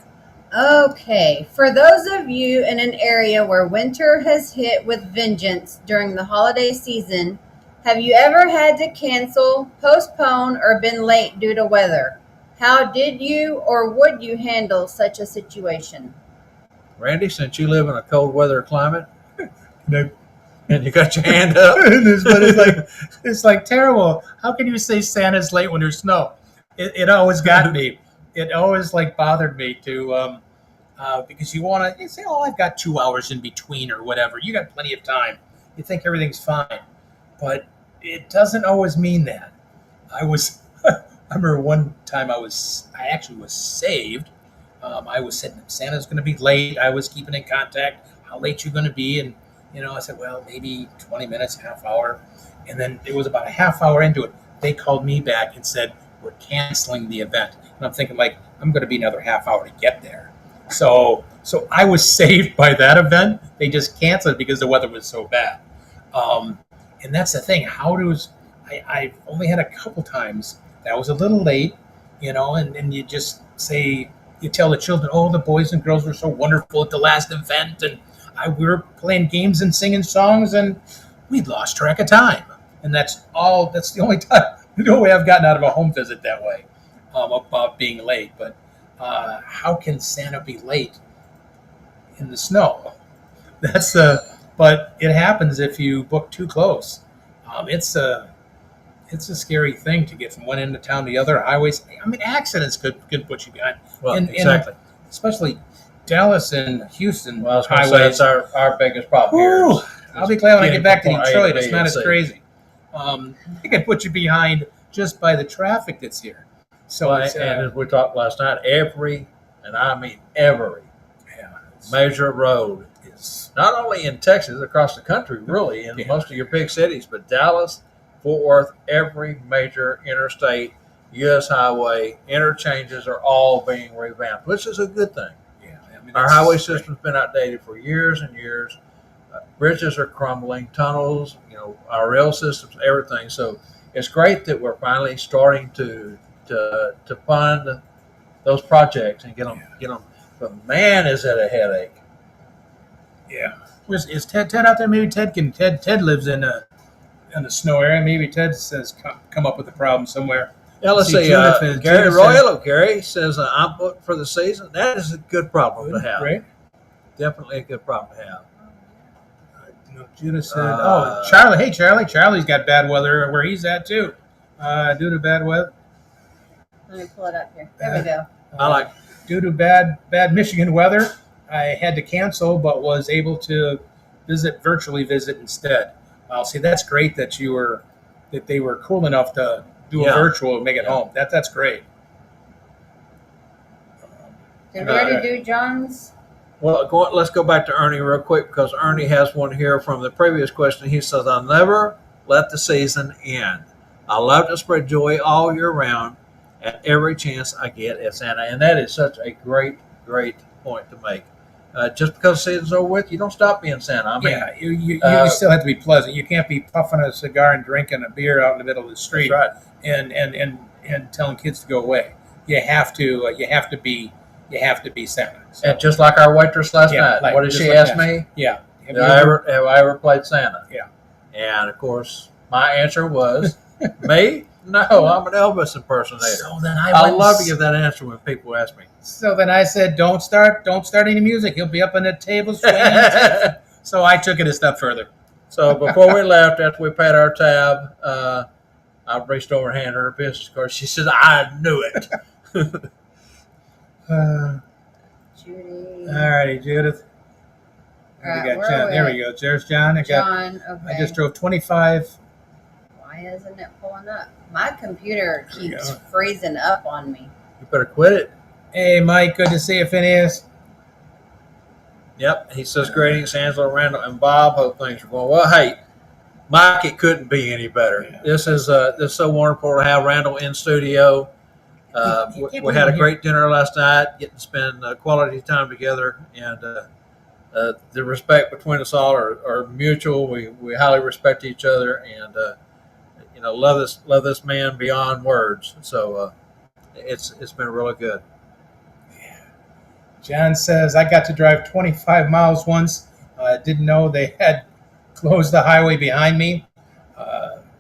Okay, for those of you in an area where winter has hit with vengeance during the holiday season, have you ever had to cancel, postpone, or been late due to weather? How did you or would you handle such a situation? Randy, since you live in a cold weather climate, No. And you got your hand up. But it's like terrible. How can you say Santa's late when there's snow? It always got me. It always bothered me to because you want to say, I've got 2 hours in between or whatever. You got plenty of time. You think everything's fine, but it doesn't always mean that. I remember one time I actually was saved. I was saying Santa's going to be late. I was keeping in contact. How late you going to be? And I said, well, maybe 20 minutes, half hour. And then it was about a half hour into it. They called me back and said, we're canceling the event. And I'm thinking, I'm going to be another half hour to get there. So I was saved by that event. They just canceled it because the weather was so bad. And that's the thing. I've only had a couple times that I was a little late, and you just say, you tell the children, the boys and girls were so wonderful at the last event. And we were playing games and singing songs, and we'd lost track of time. And that's the only way I've gotten out of a home visit that way, about being late. But how can Santa be late in the snow? But it happens if you book too close. It's a scary thing to get from one end of town to the other. Highways, accidents could put you behind. Well, exactly. Especially Dallas and Houston. Well, I was going to say that's our biggest problem here. I'll be glad when I get back to Detroit. It's not as crazy. It can put you behind just by the traffic that's here. So, and as we talked last night, every major road is not only in Texas, across the country, really, in most of your big cities, but Dallas, Fort Worth, every major interstate, U.S. highway, interchanges are all being revamped, which is a good thing. Our highway system's been outdated for years and years. Bridges are crumbling, tunnels, our rail systems, everything. So it's great that we're finally starting to fund those projects and get them. But man, is that a headache? Yeah. Is Ted out there? Maybe Ted lives in the snow area. Maybe Ted says come up with a problem somewhere. Yeah, let's see. Gary Royal, Gary says, I'm booked for the season. That is a good problem to have. Right? Definitely a good problem to have. Judah said, Charlie. Hey, Charlie. Charlie's got bad weather where he's at, too. Due to bad weather. Let me pull it up here. There we go. Due to bad Michigan weather, I had to cancel, but was able to virtually visit instead. Well, see, that's great that they were cool enough to do a virtual and make it home. That's great. Did we already do John's? Well, let's go back to Ernie real quick because Ernie has one here from the previous question. He says, I'll never let the season end. I love to spread joy all year round at every chance I get at Santa. And that is such a great, great point to make. Just because the season's over with, you don't stop being Santa. You still have to be pleasant. You can't be puffing a cigar and drinking a beer out in the middle of the street. That's right. And telling kids to go away. You have to be Santa. So. And just like our waitress last night, what did she ask me? Yeah. Have I ever played Santa? Yeah. And of course, my answer was me. No, I'm an Elvis impersonator. So then I love to give that answer when people ask me. So then I said, don't start any music. He'll be up on the table swinging. So I took it a step further. So before we left, after we paid our tab, I reached over and handed her a business card. She said, "I knew it." Judy. All righty, Judith. All right, We got where John. are we There at? we go. There's John. John, okay. I just drove 25. Why isn't it pulling up? My computer There we keeps go. freezing up on me. You better quit it. Hey, Mike. Good to see you, Phineas. Yep. He says, "Greetings, Angela, Randall, and Bob. Hope things are going well." Hey, Mike, it couldn't be any better. Yeah. This is so wonderful to have Randall in studio. We had a great dinner last night, getting to spend quality time together, and the respect between us all are mutual. We highly respect each other, and love this man beyond words. So it's been really good. John says, I got to drive 25 miles once. Didn't know they had closed the highway behind me.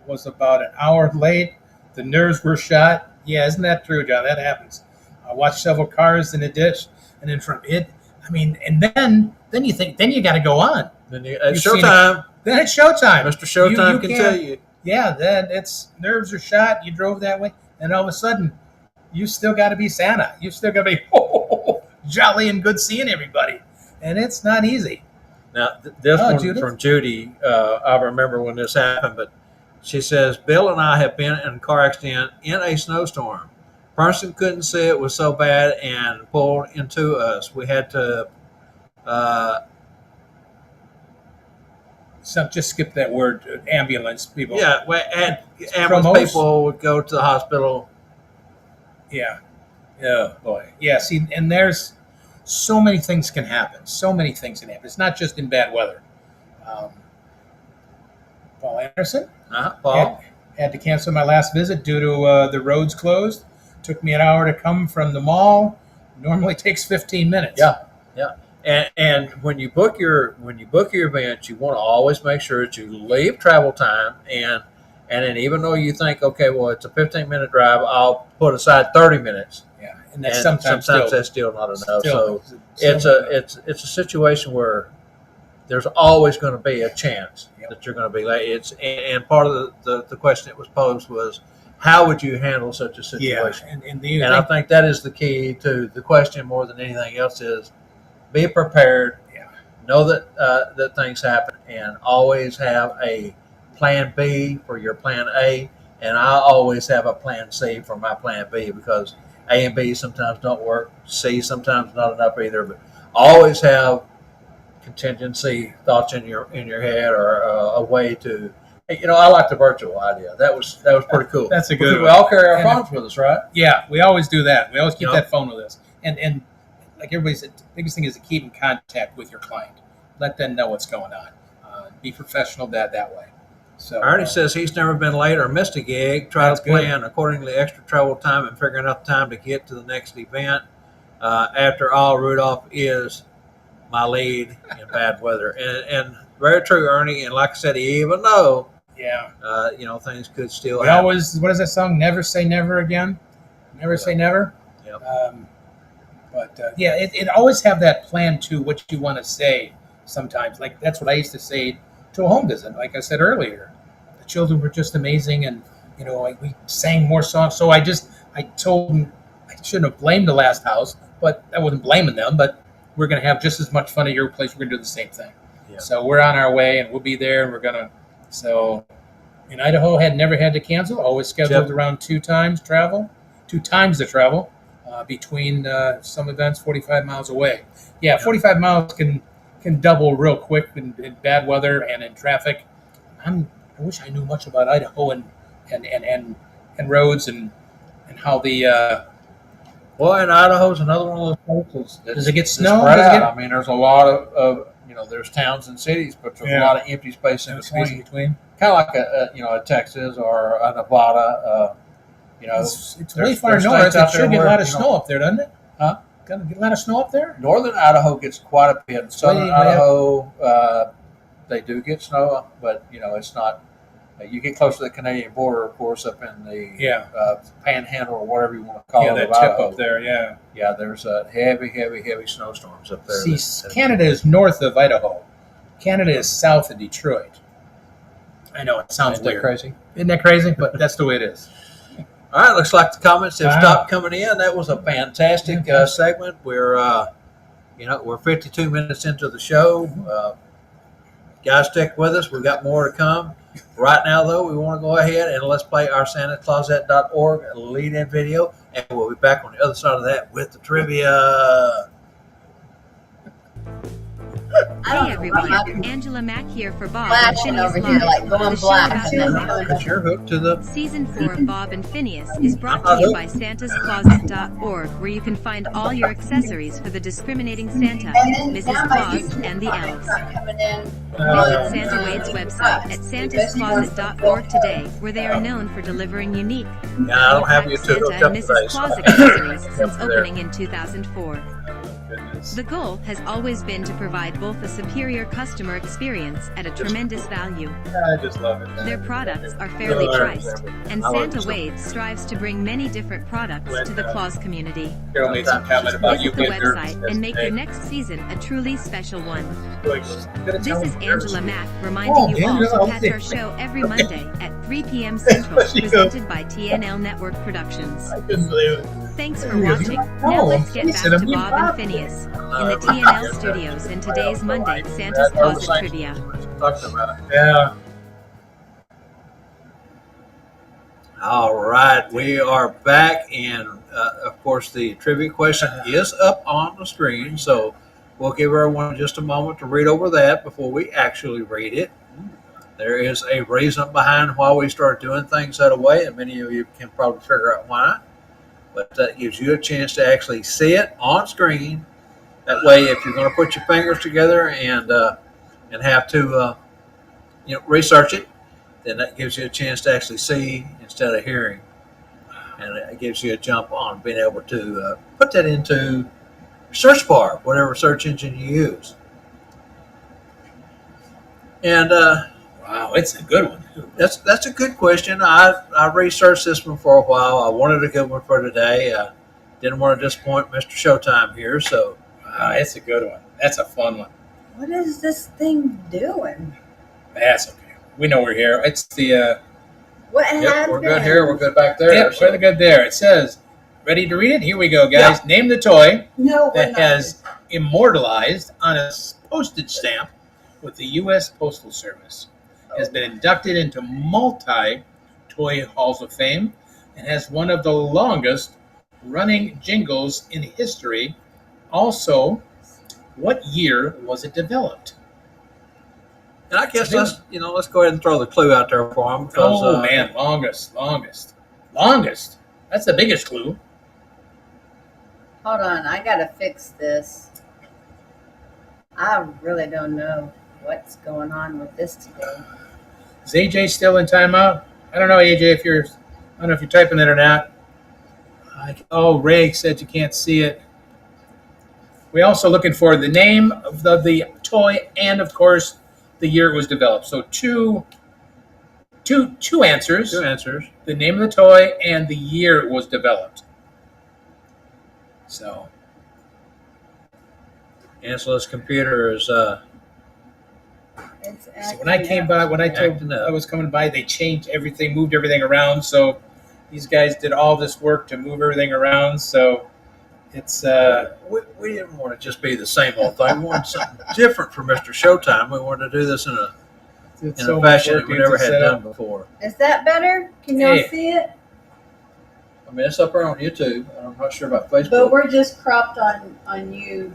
Was about an hour late. The nerves were shot. Yeah, isn't that true, John? That happens. I watched several cars in a ditch, and then from it, I mean, and then you think, then you got to go on. Then it's You've seen showtime. Then it's showtime. Mr. Showtime can tell you. Yeah, then it's nerves are shot. You drove that way, and all of a sudden, you still got to be Santa. You still got to be jolly and good seeing everybody, and it's not easy. Now, this one Judith? from Judy, I remember when this happened, but she says, "Bill and I have been in a car accident in a snowstorm. Person couldn't see it was so bad and pulled into us. We had to So just skip that word, ambulance people. yeah, ambulance Promos? people would go to the hospital." Yeah. Oh, boy. Yeah, see, and there's so many things can happen. So many things can happen. It's not just in bad weather. Paul Anderson Paul? had to cancel my last visit due to the roads closed. Took me an hour to come from the mall. Normally takes 15 minutes. Yeah. And when you book your event, you want to always make sure that you leave travel time, and then even though you think, okay, well, it's a 15-minute drive, I'll put aside 30 minutes. Yeah, and that's And sometimes that's still not enough. still- So it's a situation where there's always going to be a chance that you're going to be late. And part of the question that was posed was, how would you handle such a situation? and I think that is the key to the question more than anything else is be prepared. Yeah. Know that things happen, and always have a plan B for your plan A. And I always have a plan C for my plan B, because A and B sometimes don't work. C sometimes not enough either. But always have contingency thoughts in your head, or a way to. I like the virtual idea. That was pretty cool. That's a good We one. all carry our And phones with us, right? Yeah, we always do that. We always keep Yeah. that phone with us. And like everybody said, the biggest thing is to keep in contact with your client. Let them know what's going on. Be professional that way. So Ernie says he's never been late or missed a gig. Try That's to plan accordingly extra travel time and figuring out the time to get to the next event. After all, Rudolph is my lead in bad weather. And very true, Ernie. And like I said, even though, yeah. things could still We happen. always, what is that song? Never say never again. Never say never. Yep. Yeah, it always have that plan to what you want to say. Sometimes, like that's what I used to say to a home visit. Like I said earlier, the children were just amazing, and we sang more songs. So I told them I shouldn't have blamed the last house, but I wasn't blaming them. But we're going to have just as much fun at your place. We're going to do the same thing. Yeah. So we're on our way, and we'll be there, and we're gonna. So in Idaho, had never had to cancel. Always scheduled Yep. around two times the travel between some events 45 miles away. Yeah, 45 miles can double real quick in bad weather and in traffic. I wish I knew much about Idaho and roads and how the Well, and Idaho's another one of those places. Does it get that's snow? spread Does it out. I mean, there's a lot of there's towns and cities, but there's a Yeah. lot of empty space in space between. between. Kind of like a Texas or a Nevada. It's way there's- far there's north. states It out should there get a where, lot of snow up there, doesn't it? Huh? Gonna get a lot of snow up there? Northern Idaho gets quite a bit. Southern way Idaho, they do get snow, but it's not You get close to the Canadian border, of course, up in the Panhandle or whatever you want to call it. Yeah, that tip up there. Yeah. Yeah, there's heavy snowstorms up there. See, Canada is north of Idaho. Canada is south of Detroit. I know it sounds weird. Crazy? Isn't that crazy? But that's the way it is. All right, looks like the comments have stopped coming in. That was a fantastic segment. We're 52 minutes into the show. Guys, stick with us. We've got more to come. Right now, though, we want to go ahead and let's play our SantaCloset.org lead-in video, and we'll be back on the other side of that with the trivia. Hey everyone, Angela Mack here for Bob and Flashing Phineas over here, Live, like going the show black. about nothing. Because you're hooked to the... Season 4 of Bob and Phineas is brought to you by SantaCloset.org, where you can find all your accessories for the discriminating Santa, Mrs. Claus, and the elves. Visit Santa Wade's website at santascloset.org today, where they are known for delivering unique, I don't have you two Santa hooked up and today, Mrs. so- Claus accessories since There. opening in 2004. The goal has always been to provide both a superior customer experience at a tremendous value. I just love it. Their products are fairly priced, and Santa Wade strives to bring many different products to the Claus community. Carol made some comment about you Visit the getting there. website and make your next season a truly special one. This This is Angela Mack reminding you all to catch our show every Monday at 3 p.m. Central, presented by TNL Network Productions. I couldn't believe it. Thanks for watching. Now let's get back to Bob and Phineas in the TNL studios in today's Monday Santa's Closet Trivia. Talking about it. Yeah. All right, we are back, and of course, the trivia question is up on the screen, so we'll give everyone just a moment to read over that before we actually read it. There is a reason behind why we started doing things that way, and many of you can probably figure out why. But that gives you a chance to actually see it on screen. That way, if you're going to put your fingers together and have to research it, then that gives you a chance to actually see instead of hearing, and it gives you a jump on being able to put that into search bar, whatever search engine you use. And Wow, it's a good one. that's a good question. I researched this one for a while. I wanted a good one for today. Didn't want to disappoint Mr. Showtime here, so Wow, it's a good one. That's a fun one. What is this thing doing? That's okay. We know we're here. It's the What has yep, we're been? good here. We're good back there. yep, so- we're good there. It says, ready to read it? Here we go, guys. Name the toy No, we're that not. has immortalized on a postage stamp with the U.S. Postal Service, has been inducted into multi-toy halls of fame, and has one of the longest running jingles in history. Also, what year was it developed? And I guess let's go ahead and throw the clue out there for him. Because, Oh man, longest. That's the biggest clue. Hold on, I gotta fix this. I really don't know what's going on with this today. Is AJ still in timeout? I don't know, AJ, if you're typing it or not. Ray said you can't see it. We're also looking for the name of the toy and, of course, the year it was developed. So two answers. Two answers. The name of the toy and the year it was developed. So Angela's computer is It's So when I came by, when I told Acting up. I was coming by, they changed everything, moved everything around. So these guys did all this work to move everything around. So it's we didn't want to just be the same old thing. We wanted something different for Mr. Showtime. We wanted to do this in a so fashion much that we work never to had set done up. before. Is that better? Can y'all Hey. see it? I mean, it's up there on YouTube. I'm not sure about Facebook. But we're just cropped on you.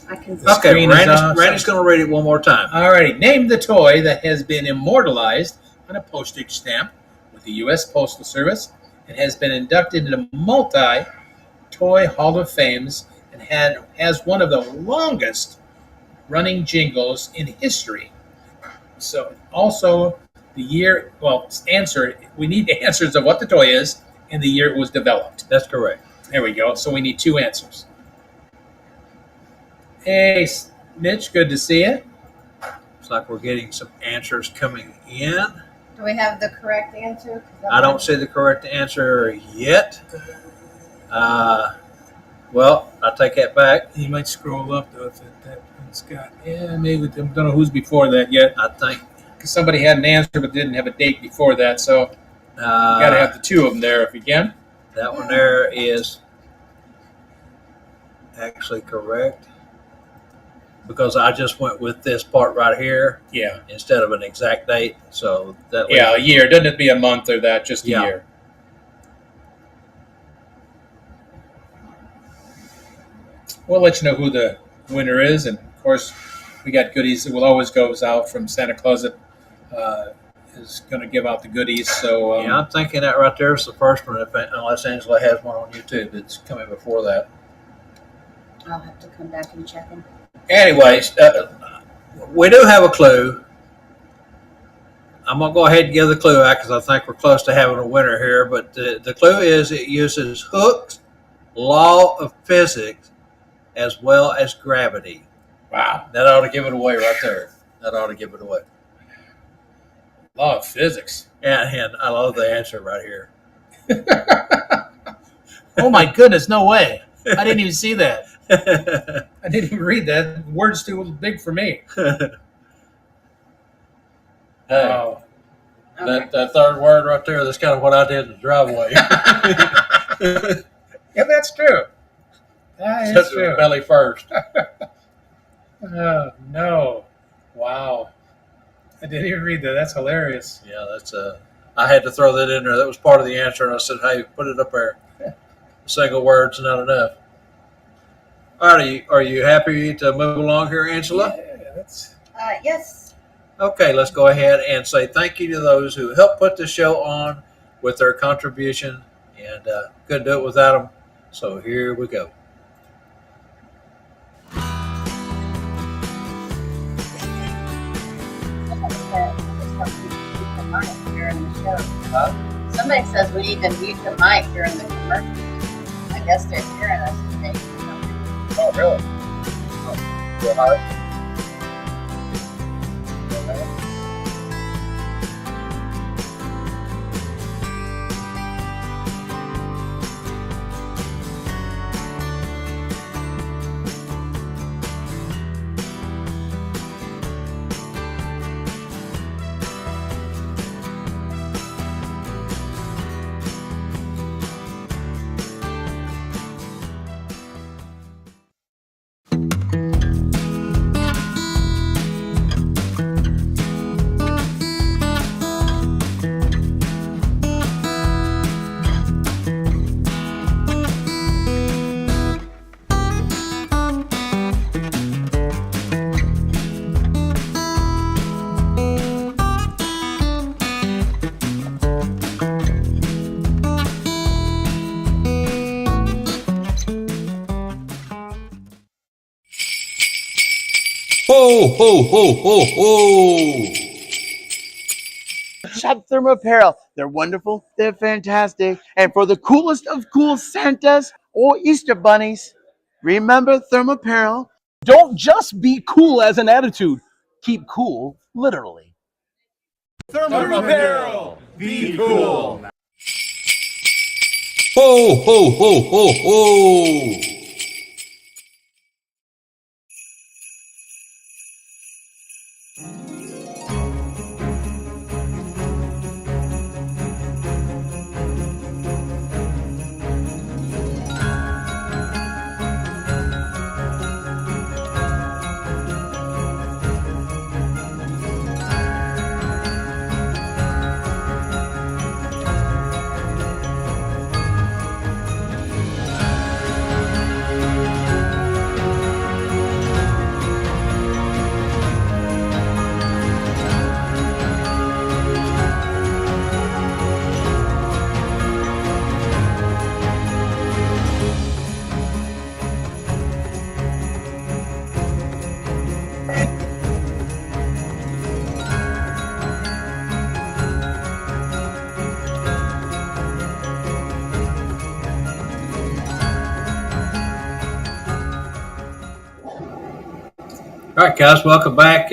I can see. The Okay, screen is Randy's going to read it one more time. Alrighty, name the toy that has been immortalized on a postage stamp with the U.S. Postal Service and has been inducted into multi-toy Hall of Fames and has one of the longest running jingles in history. So also the year, we need the answers of what the toy is and the year it was developed. That's correct. There we go. So we need two answers. Hey, Mitch, good to see you. like we're getting some answers coming in. Do we have the correct answer? I don't see the correct answer yet. Well, I'll take that back. You might scroll up though. If that one's got, yeah, maybe I don't know who's before that yet. I think Because somebody had an answer but didn't have a date before that, so you got to have the two of them there if you can. that one there is actually correct because I just went with this part right here Yeah, instead of an exact date. So that way, yeah, a year. Doesn't have to be a month or that, just a Yeah. year. We'll let you know who the winner is, and of course, we got goodies. It will always goes out from Santa Claus that is going to give out the goodies. So yeah, I'm thinking that right there is the first one. Unless Angela has one on YouTube that's coming before that. I'll have to come back and check them. Anyways, we do have a clue. I'm going to go ahead and give the clue out because I think we're close to having a winner here. But the clue is it uses Hooke's law of physics as well as gravity. wow, That ought to give it away right there. That ought to give it away. law of physics. And I love the answer right here. Oh my goodness, no way! I didn't even see that. I didn't even read that. The word's too big for me. Hey, Wow. Okay. that third word right there, that's kind of what I did in the driveway. Yeah, that's true. That is Touch true. the belly first. Oh, no. Wow. I didn't even read that. That's hilarious. Yeah, that's I had to throw that in there. That was part of the answer, and I said, "Hey, put it up there." Single word's not enough. All right, are you happy to move along here, Angela? Yeah, that's Yes. Okay, let's go ahead and say thank you to those who helped put the show on with their contribution, and couldn't do it without them. So here we go. Somebody says we need to mute the mic during the commercial. I guess they're hearing us today. Oh, really? Oh, real hard. Ho, ho, ho, ho, ho! Shop Thermo Apparel. They're wonderful. They're fantastic. And for the coolest of cool Santas or Easter bunnies, remember Thermo Apparel. Don't just be cool as an attitude. Keep cool, literally. Thermo Apparel! Be cool! Ho, ho, ho, ho, ho! All right, guys, welcome back.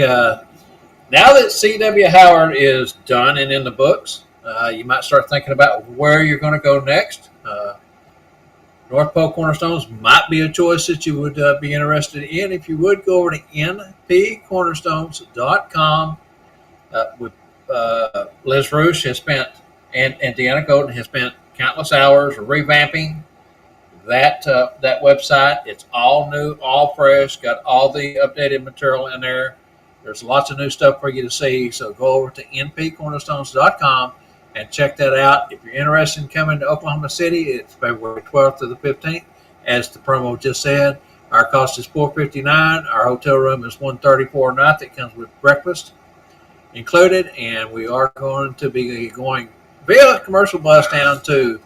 Now that C.W. Howard is done and in the books, you might start thinking about where you're going to go next. North Pole Cornerstones might be a choice that you would be interested in. If you would go over to npcornerstones.com. With Liz Roosh has spent, and Deanna Golden has spent countless hours revamping that website. It's all new, all fresh, got all the updated material in there. There's lots of new stuff for you to see. So go over to npcornerstones.com and check that out. If you're interested in coming to Oklahoma City, it's February 12th to the 15th. As the promo just said, our cost is $459. Our hotel room is $134 a night. That comes with breakfast included, and we are going to be going via commercial bus down to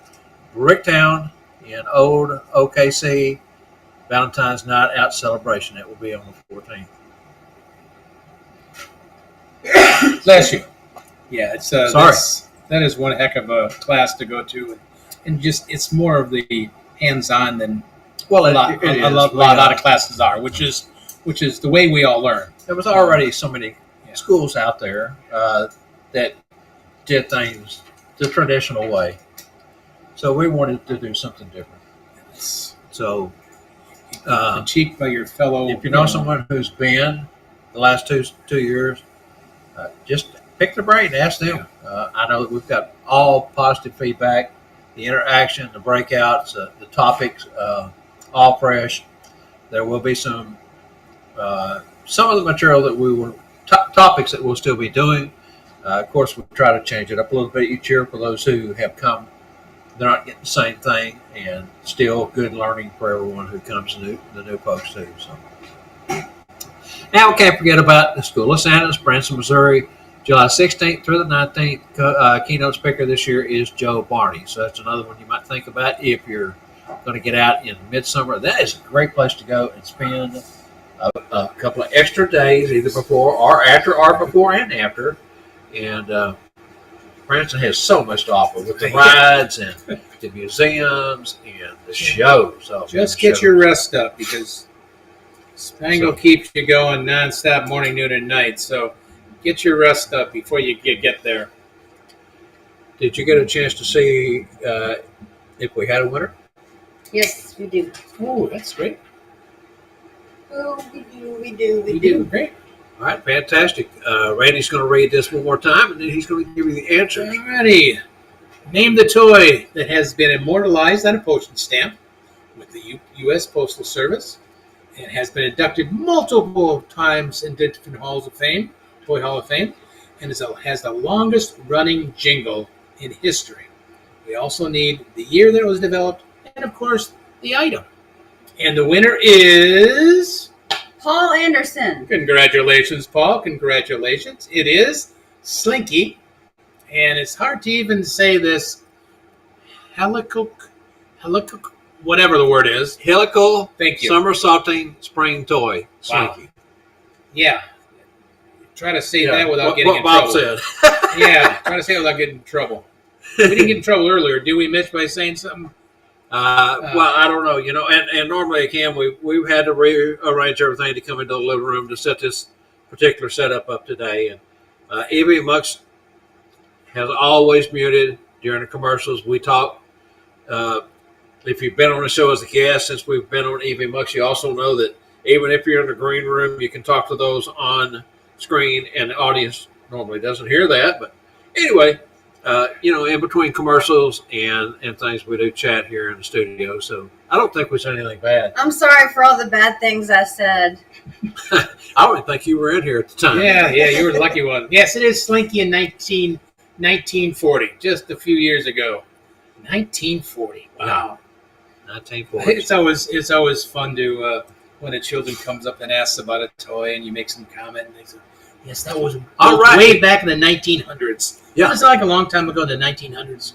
Bricktown in Old OKC. Valentine's Night Out celebration. It will be on the 14th. Bless you. Yeah, it's Sorry. That is one heck of a class to go to, and just it's more of the hands-on than a lot of classes are, which is the way we all learn. There was already so many schools out there that did things the traditional way, so we wanted to do something different. So, critiqued by your fellow. If you know someone who's been the last two years, just pick their brain, ask them. I know that we've got all positive feedback, the interaction, the breakouts, the topics, all fresh. There will be some of the material that we will topics that we'll still be doing. Of course, we try to change it up a little bit each year for those who have come. They're not getting the same thing, and still good learning for everyone who comes the new folks too. So now we can't forget about the School of Santas, Branson, Missouri, July 16th through the 19th. Keynote speaker this year is Joe Barney. So that's another one you might think about if you're going to get out in midsummer. That is a great place to go and spend a couple of extra days, either before or after, or before and after. And Branson has so much to offer with the rides and the museums and the shows. So just get your rest up, because Spangle keeps you going nonstop, morning, noon, and night. So get your rest up before you get there. Did you get a chance to see if we had a winner? Yes, we do. Oh, that's great. Oh, we do. Great. All right, fantastic. Randy's going to read this one more time, and then he's going to give you the answers. Alrighty. Name the toy that has been immortalized on a postage stamp with the U.S. Postal Service and has been inducted multiple times into different halls of fame, Toy Hall of Fame, and has the longest running jingle in history. We also need the year that it was developed and, of course, the item. And the winner is Paul Anderson. Congratulations, Paul. Congratulations. It is Slinky. And it's hard to even say this. Helical, whatever the word is. Helical, thank you. Somersaulting spring toy. Wow. Slinky. Yeah. Try to say that without getting in Bob trouble. said. Yeah, try to say it without getting in trouble. We didn't get in trouble earlier, did we, Mitch, by saying something? Well, I don't know, and normally, again, we've had to rearrange everything to come into the living room to set this particular setup up today. And Evie Mux has always muted during the commercials. We talk. If you've been on the show as a guest since we've been on Evie Mux, you also know that even if you're in the green room, you can talk to those on screen, and the audience normally doesn't hear that. But anyway. In between commercials and things, we do chat here in the studio. So I don't think we said anything bad. I'm sorry for all the bad things I said. I don't even think you were in here at the time. Yeah, you were the lucky one. Yes, it is Slinky in 1940, just a few years ago. 1940. Wow. 1940. It's always fun to when a children comes up and asks about a toy and you make some comment and they say, yes, that was way back in the 1900s. Yeah. It was like a long time ago, the 1900s.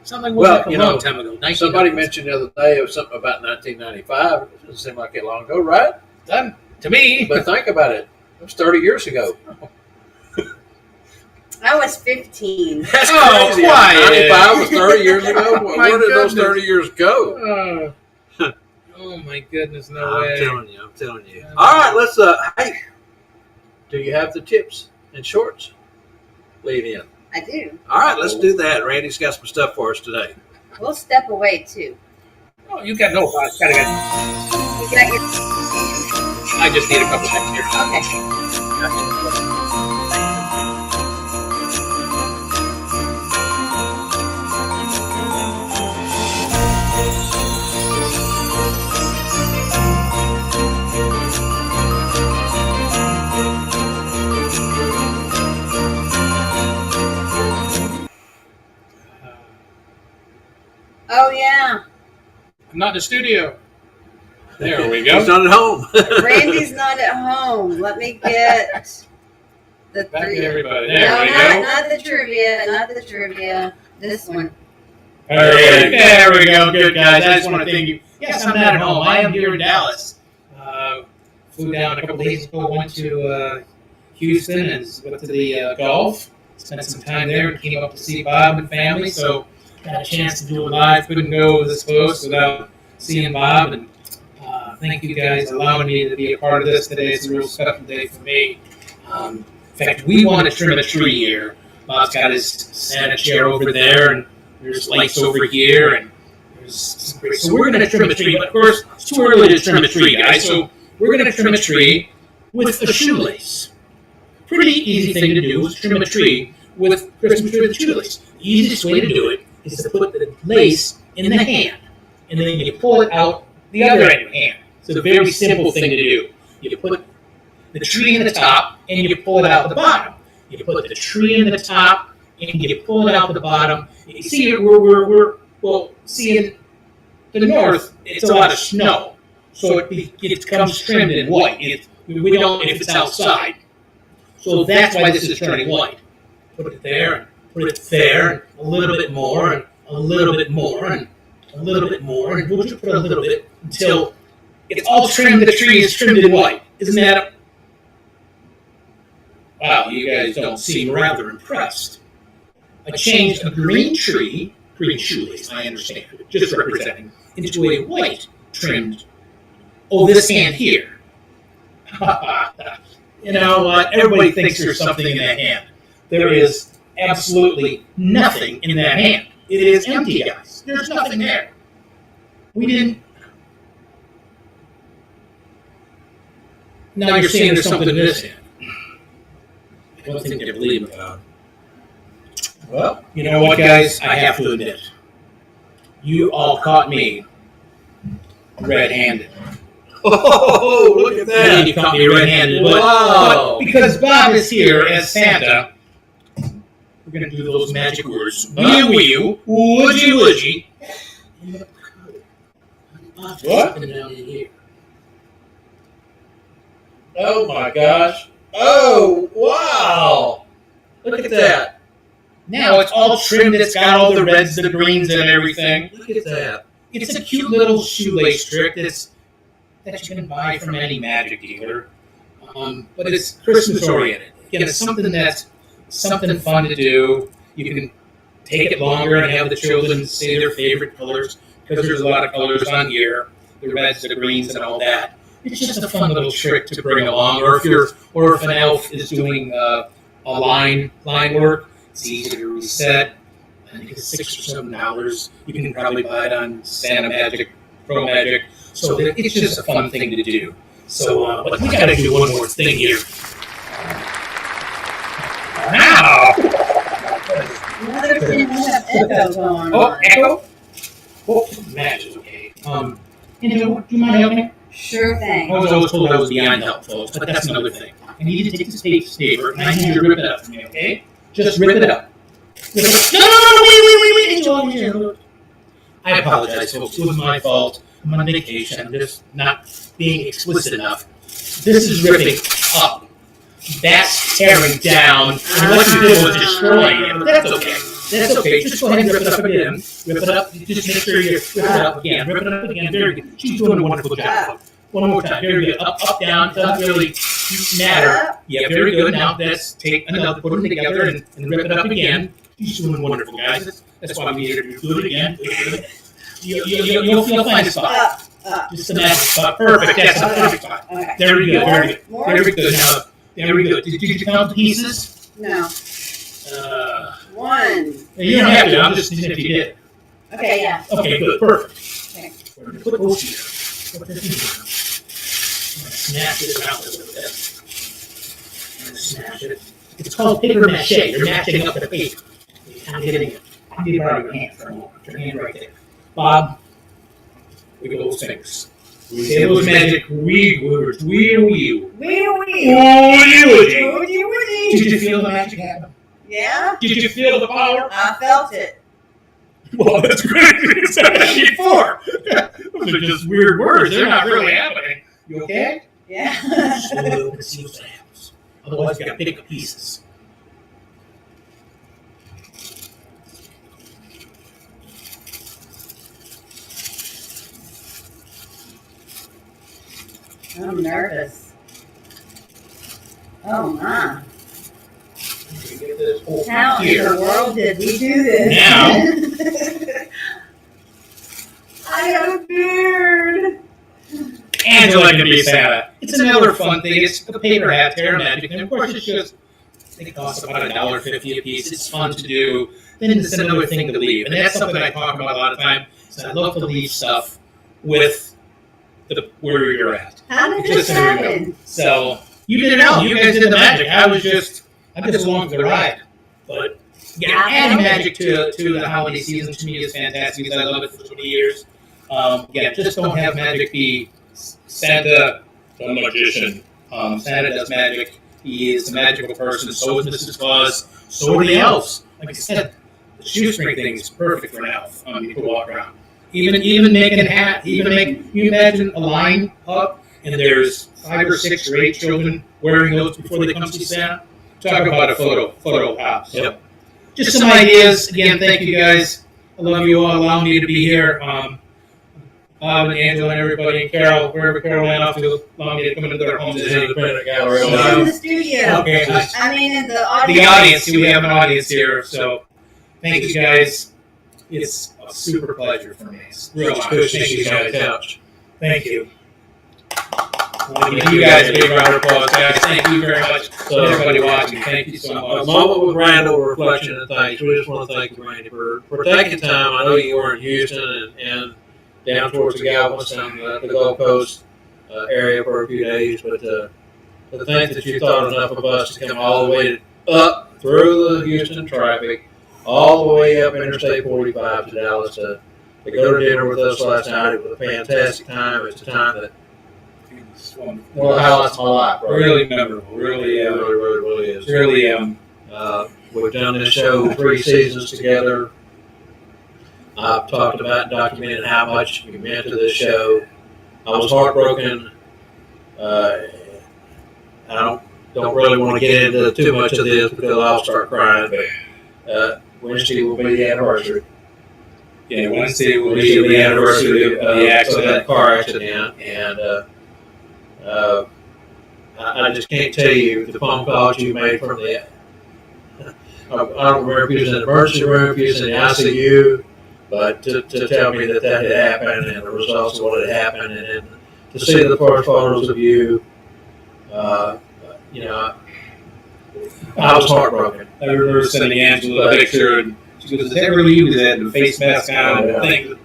Something like a long time ago. Somebody mentioned the other day of something about 1995. It doesn't seem like it long ago, right? Done to me. But think about it. It was 30 years ago. I was 15. That's crazy. Quiet. 95 was 30 years ago. Where did those 30 years go? Oh my goodness, no way. I'm telling you. All right, let's. Hey, do you have the tips and shorts lead in? I do. All right, let's do that. Randy's got some stuff for us today. We'll step away too. Oh, you got no. I just need a couple things here. Oh yeah. I'm not in the studio. There we go. He's not at home. Randy's not at home. Let me get the Back three. to everybody. No, There we go. not the trivia. Not the trivia. This one. There we go. Good, guys. I just want to thank you. Yes, I'm not at home. I am here in Dallas. Flew down a couple days ago, went to Houston and went to the Gulf. Spent some time there and came up to see Bob and family. So got a chance to do it live. Couldn't go this close without seeing Bob. And thank you guys for allowing me to be a part of this today. It's a real special day for me. In fact, we want to trim a tree here. Bob's got his Santa chair over there, and there's lights over here, and there's some great. So we're going to trim a tree, but of course, it's too early to trim a tree, guys. So we're going to trim a tree with a shoelace. Pretty easy thing to do is trim a tree with Christmas tree with a shoelace. The easiest way to do it is to put the lace in the hand, and then you pull it out the other end of your hand. It's a very simple thing to do. You put the tree in the top, and you pull it out the bottom. You put the tree in the top, and you pull it out the bottom. You see, well, see in the north, it's a lot of snow, so it comes trimmed in white. We don't if it's outside. So that's why this is turning white. Put it there, and put it there, and a little bit more, and a little bit more, and a little bit more, and we'll just put a little bit until it's all trimmed. The tree is trimmed in white. Isn't that wow, you guys don't seem rather impressed. I changed a green tree, green shoelace, I understand, just representing, into a white trimmed, this hand here. You know what? Everybody thinks there's something in that hand. There is absolutely nothing in that hand. It is empty, guys. There's nothing there. We didn't. Now you're saying there's something in this hand. I don't think they believe me. Well, you know what, guys? I have to admit, you all caught me red-handed. Oh, look at that! You caught me red-handed. But because Bob is here as Santa, we're going to do those magic words. Wee-wee, woodgy-woodgy. What? Down in here. Oh my gosh! Oh wow! Look at that! Now it's all trimmed. It's got all the reds, the greens, and everything. Look at that! It's a cute little shoelace trick that you can buy from any magic dealer. But it's Christmas oriented. Again, it's something fun to do. You can take it longer and have the children say their favorite colors, because there's a lot of colors on here, the reds, the greens, and all that. It's just a fun little trick to bring along. Or if an elf is doing a line work, it's easy to reset. I think it's $6 or $7. You can probably buy it on Santa Magic, Pro Magic. So it's just a fun thing to do. So, but we got to do one more thing here. Now. Oh, echo. Oh, match is okay. Angela, do you mind helping me? Sure thing. I was always told I was beyond help, folks, but that's another thing. I need you to take this paper, and I need you to rip it up for me, okay? Just rip it up. No, wait, Angela. I apologize, folks. It was my fault. I'm on vacation. I'm just not being explicit enough. This is ripping up. That's tearing down. And what you did was destroying it. But that's okay. That's okay. Just go ahead and rip it up again. Rip it up. Just make sure you rip it up again. Rip it up again. Very good. She's doing a wonderful job. One more time. Very good. Up, down. Doesn't really matter. Yeah, very good. Now let's take another, put them together and rip it up again. She's doing wonderful, guys. That's why we need her to do it again. You'll find a spot. Just a magic spot. Perfect. That's a perfect spot. Okay. There we go. Very good. More? Very good. Now, There we go. Did you count the pieces? No. 1. You don't have to. I'm just seeing if you did. Okay, yeah. Okay, good. Perfect. Okay. We're going to put those here. Put this in here. Snap this out a little bit. And snap it. It's called paper mache. You're matching up the paper. I'm getting it. I'm getting out of your hand for a moment. Your hand right there. Bob, look at those fingers. We say those magic words. Did you feel the magic happen? Yeah, Did you feel the power? I felt it. Well, that's great. You said that before. Those are just weird words. They're not really happening. You okay? Yeah. Slow and see what happens. Otherwise, you got to pick the pieces. I'm nervous. Oh my. Get this whole How in here. the world did we do this? Now. I got a beard. Angela can be Santa. It's another fun thing. It's a paper hat, Terra Magic, and of course it's just, it costs about $1.50 a piece. It's fun to do. Then it's another thing to leave, and that's something I talk about a lot of time. So I love to leave stuff with where you're at. How did It's this just a happen? reminder. So you did it all. You guys did the magic. I'm just along for the ride. But yeah, adding magic to the holiday season to me is fantastic because I love it for 20 years. Just don't have magic be Santa, the magician. Santa does magic. He is a magical person. So is Mrs. Claus. So are the elves. Like I said, the shoestring thing is perfect for an elf. You can walk around. Even make a hat. You imagine a line up and there's 5 or 6 or 8 children wearing those before they come see Santa. Talk about a photo op. So, yep. Just some ideas. Again, thank you guys. I love you all. Allow me to be here. Bob and Angela and everybody, and Carol, wherever Carol went off to, allow me to come into their homes. Independent gallery. She's in the studio. Okay. I mean, in the audience. The audience. We have an audience here. So thank you guys. It's a super pleasure for me. It's real honor. Thank you guys. Thank you. I want to give you guys a big round of applause, guys. Thank you very much for everybody watching. Thank you so much. A moment with Randall, reflection and thanks. We just want to thank you, Randy, for taking time. I know you were in Houston and down towards the Galveston, the Gulf Coast area for a few days, but to think that you thought enough of us to come all the way up through the Houston traffic, all the way up Interstate 45 to Dallas to go to dinner with us last night. It was a fantastic time. It's a time that one of the highlights of my life. Right? Really memorable. Really is. Really. We've done this show 3 seasons together. I've talked about and documented how much you meant to this show. I was heartbroken. I don't really want to get into too much of this because I'll start crying. But Wednesday will be the anniversary. Yeah, Wednesday will be the anniversary of the accident. That car accident, and I just can't tell you the phone calls you made from the. I don't remember if you was in the emergency room, if you was in the ICU, but to tell me that had happened and the results of what had happened, and then to see the first photos of you, I was heartbroken. I remember sending Angela a picture, and she goes, "Is that really you?" Because I had the face mask on and thing.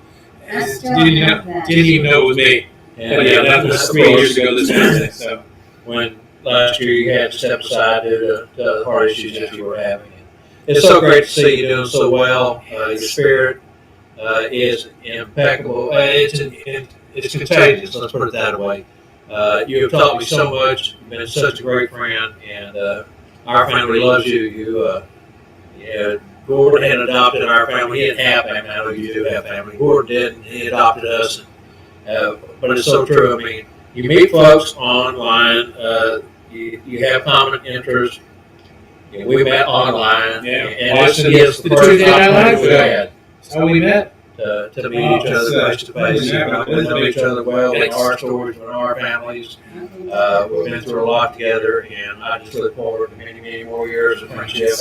Didn't even know it was me. And but yeah, that was 3 years ago this Wednesday. So when last year you had to step aside due to the heart issues that you were having. It's so great to see you doing so well. Your spirit is impeccable. It's contagious. Let's put it that way. You have taught me so much. You've been such a great friend, and our family loves you. Gordon had adopted our family. He didn't have family. I know you do have family. Gordon did, and he adopted us. But it's so true. I mean, you meet folks online. You have common interests. We met online. Yeah. And this is the first time we had. That's how we met. To meet each other face to face. We know each other well. We know our stories. We know our families. We've been through a lot together, and I just look forward to many, many more years of friendship.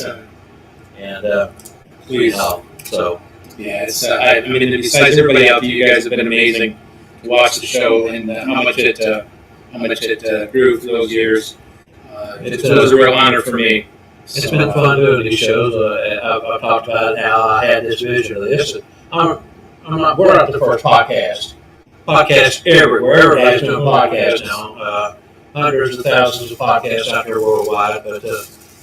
And Please. So. Yeah, it's. I mean, besides everybody out there, you guys have been amazing to watch the show and how much it grew through those years. It was a real honor for me. It's been fun doing these shows. I've talked about how I had this vision of this. We're not the first podcast. Podcasts everywhere. Everybody's doing podcasts now. Hundreds of thousands of podcasts out there worldwide. But there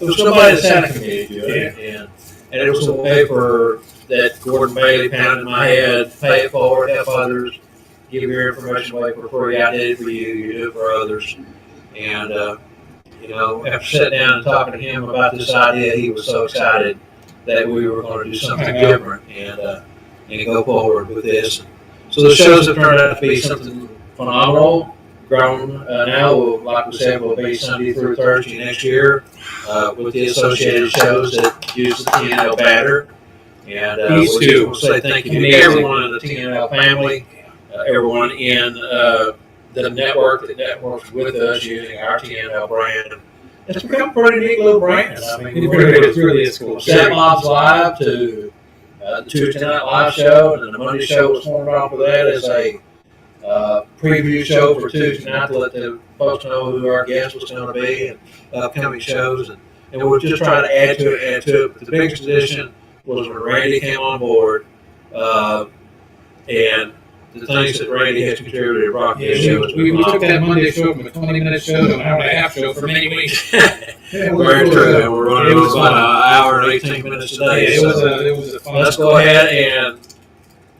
was nobody in the Santa community doing it. And it was a way for that Gordon Bailey pounded in my head, pay it forward, help others, give your information away for free. I did it for you, you do it for others. And, after sitting down and talking to him about this idea, he was so excited that we were going to do something different and go forward with this. So the shows have turned out to be something phenomenal. Grown now, like we said, will be Sunday through Thursday next year with the associated shows that use the TNL banner. And we just want to say thank you to everyone in the TNL family, everyone in the network that networks with us using our TNL brand. It's become a pretty neat little brand. I mean, It really is cool. Set Mobs Live to the Tuesday Night Live show, and then the Monday show was formed off of that as a preview show for Tuesday night to let the folks know who our guest was going to be and upcoming shows. And we're just trying to add to it. But the biggest addition was when Randy came on board, and the things that Randy has contributed to Rocky Show. We took that Monday show from a 20-minute show to an hour and a half show for many weeks. Very true. And we're running about an hour and 18 minutes today. It was a fun. Let's go ahead and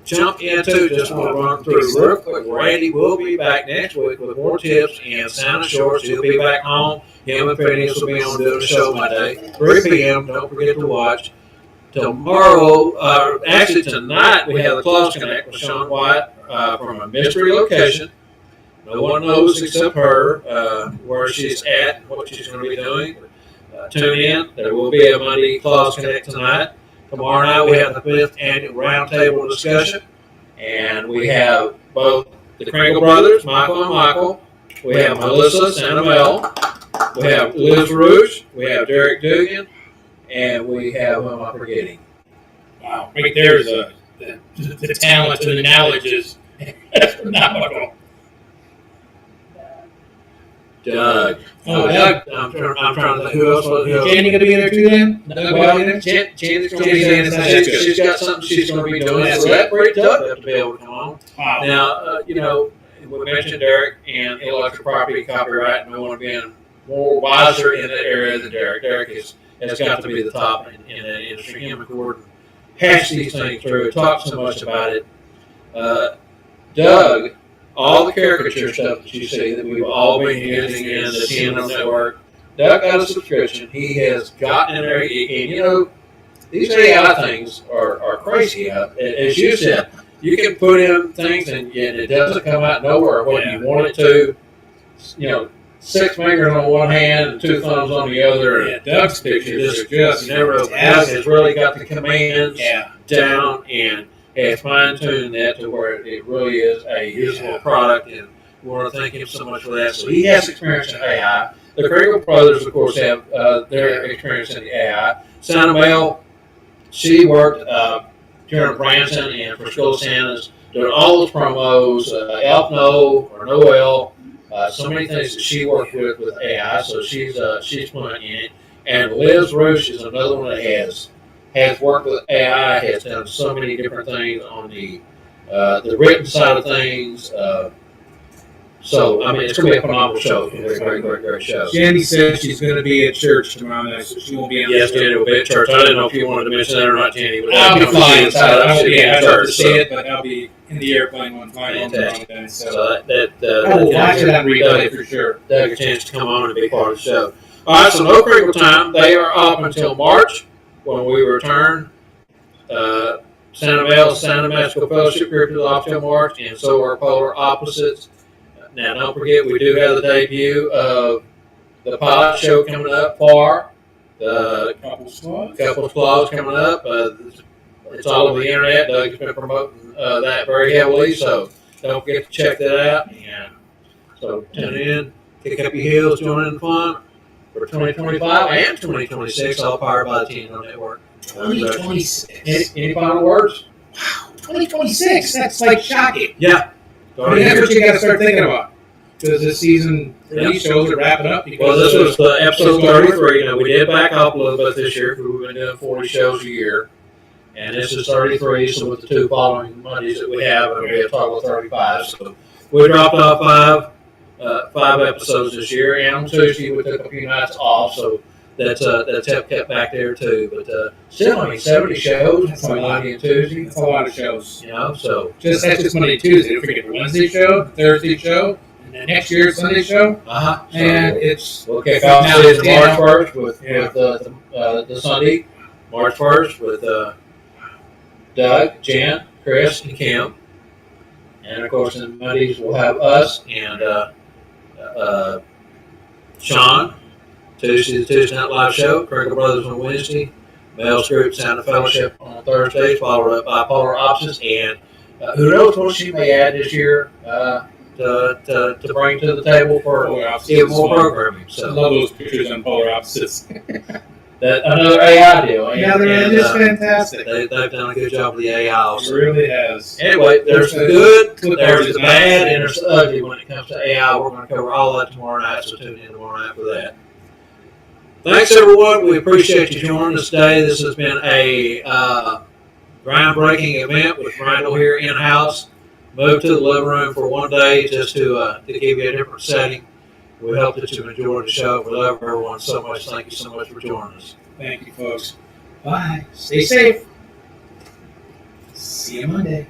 jump into, just want to run through real quick. Randy will be back next week with more tips and Santa shorts. He'll be back home. Him and Phineas will be on doing the show Monday, 3 p.m. Don't forget to watch. Tomorrow, actually tonight, we have the Close Connect with Sean White from a mystery location. No one knows except her where she's at and what she's going to be doing. Tune in. There will be a Monday Close Connect tonight. Tomorrow night, we have the 5th annual roundtable discussion. And we have both the Kringle brothers, Michael and Michael. We have Melissa Santamel. We have Liz Rouge. We have Derek Dugan. And we have, who am I forgetting? Wow, right there's the talent and the knowledge is phenomenal. Doug. Doug. I'm trying to think who else. Jenny going to be there too then? Doug will be there? Jenny's going to be there. She's got something she's going to be doing. So that great Doug to be able to come on. Wow. Now, we mentioned Derek and intellectual property copyright, and we want to be more wiser in that area than Derek. Derek has got to be the top in that industry. Him and Gordon hash these things through, talk so much about it. Doug, all the caricature stuff that you see that we've all been using in the TNL network, Doug got a subscription. He has gotten in there, and these AI things are crazy. As you said, you can put in things and it doesn't come out nowhere when you want it to. 6 fingers on one hand and 2 thumbs on the other. Yeah, Doug's pictures are just Doug has really got the commands down and has fine-tuned that to where it really is a usable product, and we want to thank him so much for that. So he has experience in AI. The Kringle brothers, of course, have their experience in the AI. Santamel, she worked here in Branson and for School of Santas, doing all those promos, Elf No or Noel. So many things that she worked with AI, so she's fluent in it. And Liz Rouge is another one that has worked with AI, has done so many different things on the written side of things. So it's going to be a phenomenal show. It's going to be a great show. Jenny said she's going to be at church tomorrow night, so she won't be on Yes, Jenny will be at church. I didn't know if you wanted to mention that or not, Jenny. But I'll be flying. I won't be at church to see it, but I'll be in the airplane when flying home tomorrow day. So I will watch it on replay for sure. Doug a chance to come on and be part of the show. All right, so no Kringle time. They are up until March when we return. Santa Magical Fellowship Group is off till March, and so are Polar Opposites. Now, don't forget, we do have the debut of the pilot show coming up for the Couple of Claws coming up. It's all over the internet. Doug has been promoting that very heavily, so don't forget to check that out. And so tune in, kick up your heels, join in the fun for 2025 and 2026, all powered by the TNO Network. 2026. Any final words? Wow, 2026. That's like shocking. Yeah. That's what you got to start thinking about. because this season 3 shows are wrapping up. Well, this was the episode 33. You know, we did back up a little bit this year because we've been doing 40 shows a year. And this is 33, so with the 2 following Mondays that we have, it'll be a total of 35. So we dropped off 5 episodes this year. And on Tuesday, we took a few nights off, so that's kept back there too. But still, I mean, 70 shows from Monday and Tuesday. That's a lot of shows. You know, so That's just Monday, Tuesday. Don't forget the Wednesday show, Thursday show, and then next year's Sunday show. And it's we'll kick off season March 1st with the Sunday, March 1st with Doug, Jan, Chris, and Kim. And of course, in Mondays we'll have us and Sean. Tuesday, the Tuesday Night Live Show. Craig Brothers on Wednesday. Mel's Group Sound of Fellowship on Thursdays, followed up by Polar Opposites. And who knows what she may add this year to bring to the table for even more programming. So I love those pictures on Polar Opposites. Another AI deal. Yeah, it is fantastic. They've done a good job with the AI also. It really has. Anyway, there's the good, there's the bad, and there's the ugly when it comes to AI. We're going to cover all that tomorrow night, so tune in tomorrow night for that. Thanks, everyone. We appreciate you joining us today. This has been a groundbreaking event with Randyl here in-house. Moved to the living room for one day just to give you a different setting. We hope that you've enjoyed the show. We love everyone so much. Thank you so much for joining us. Thank you, folks. Bye. Stay safe. See you Monday.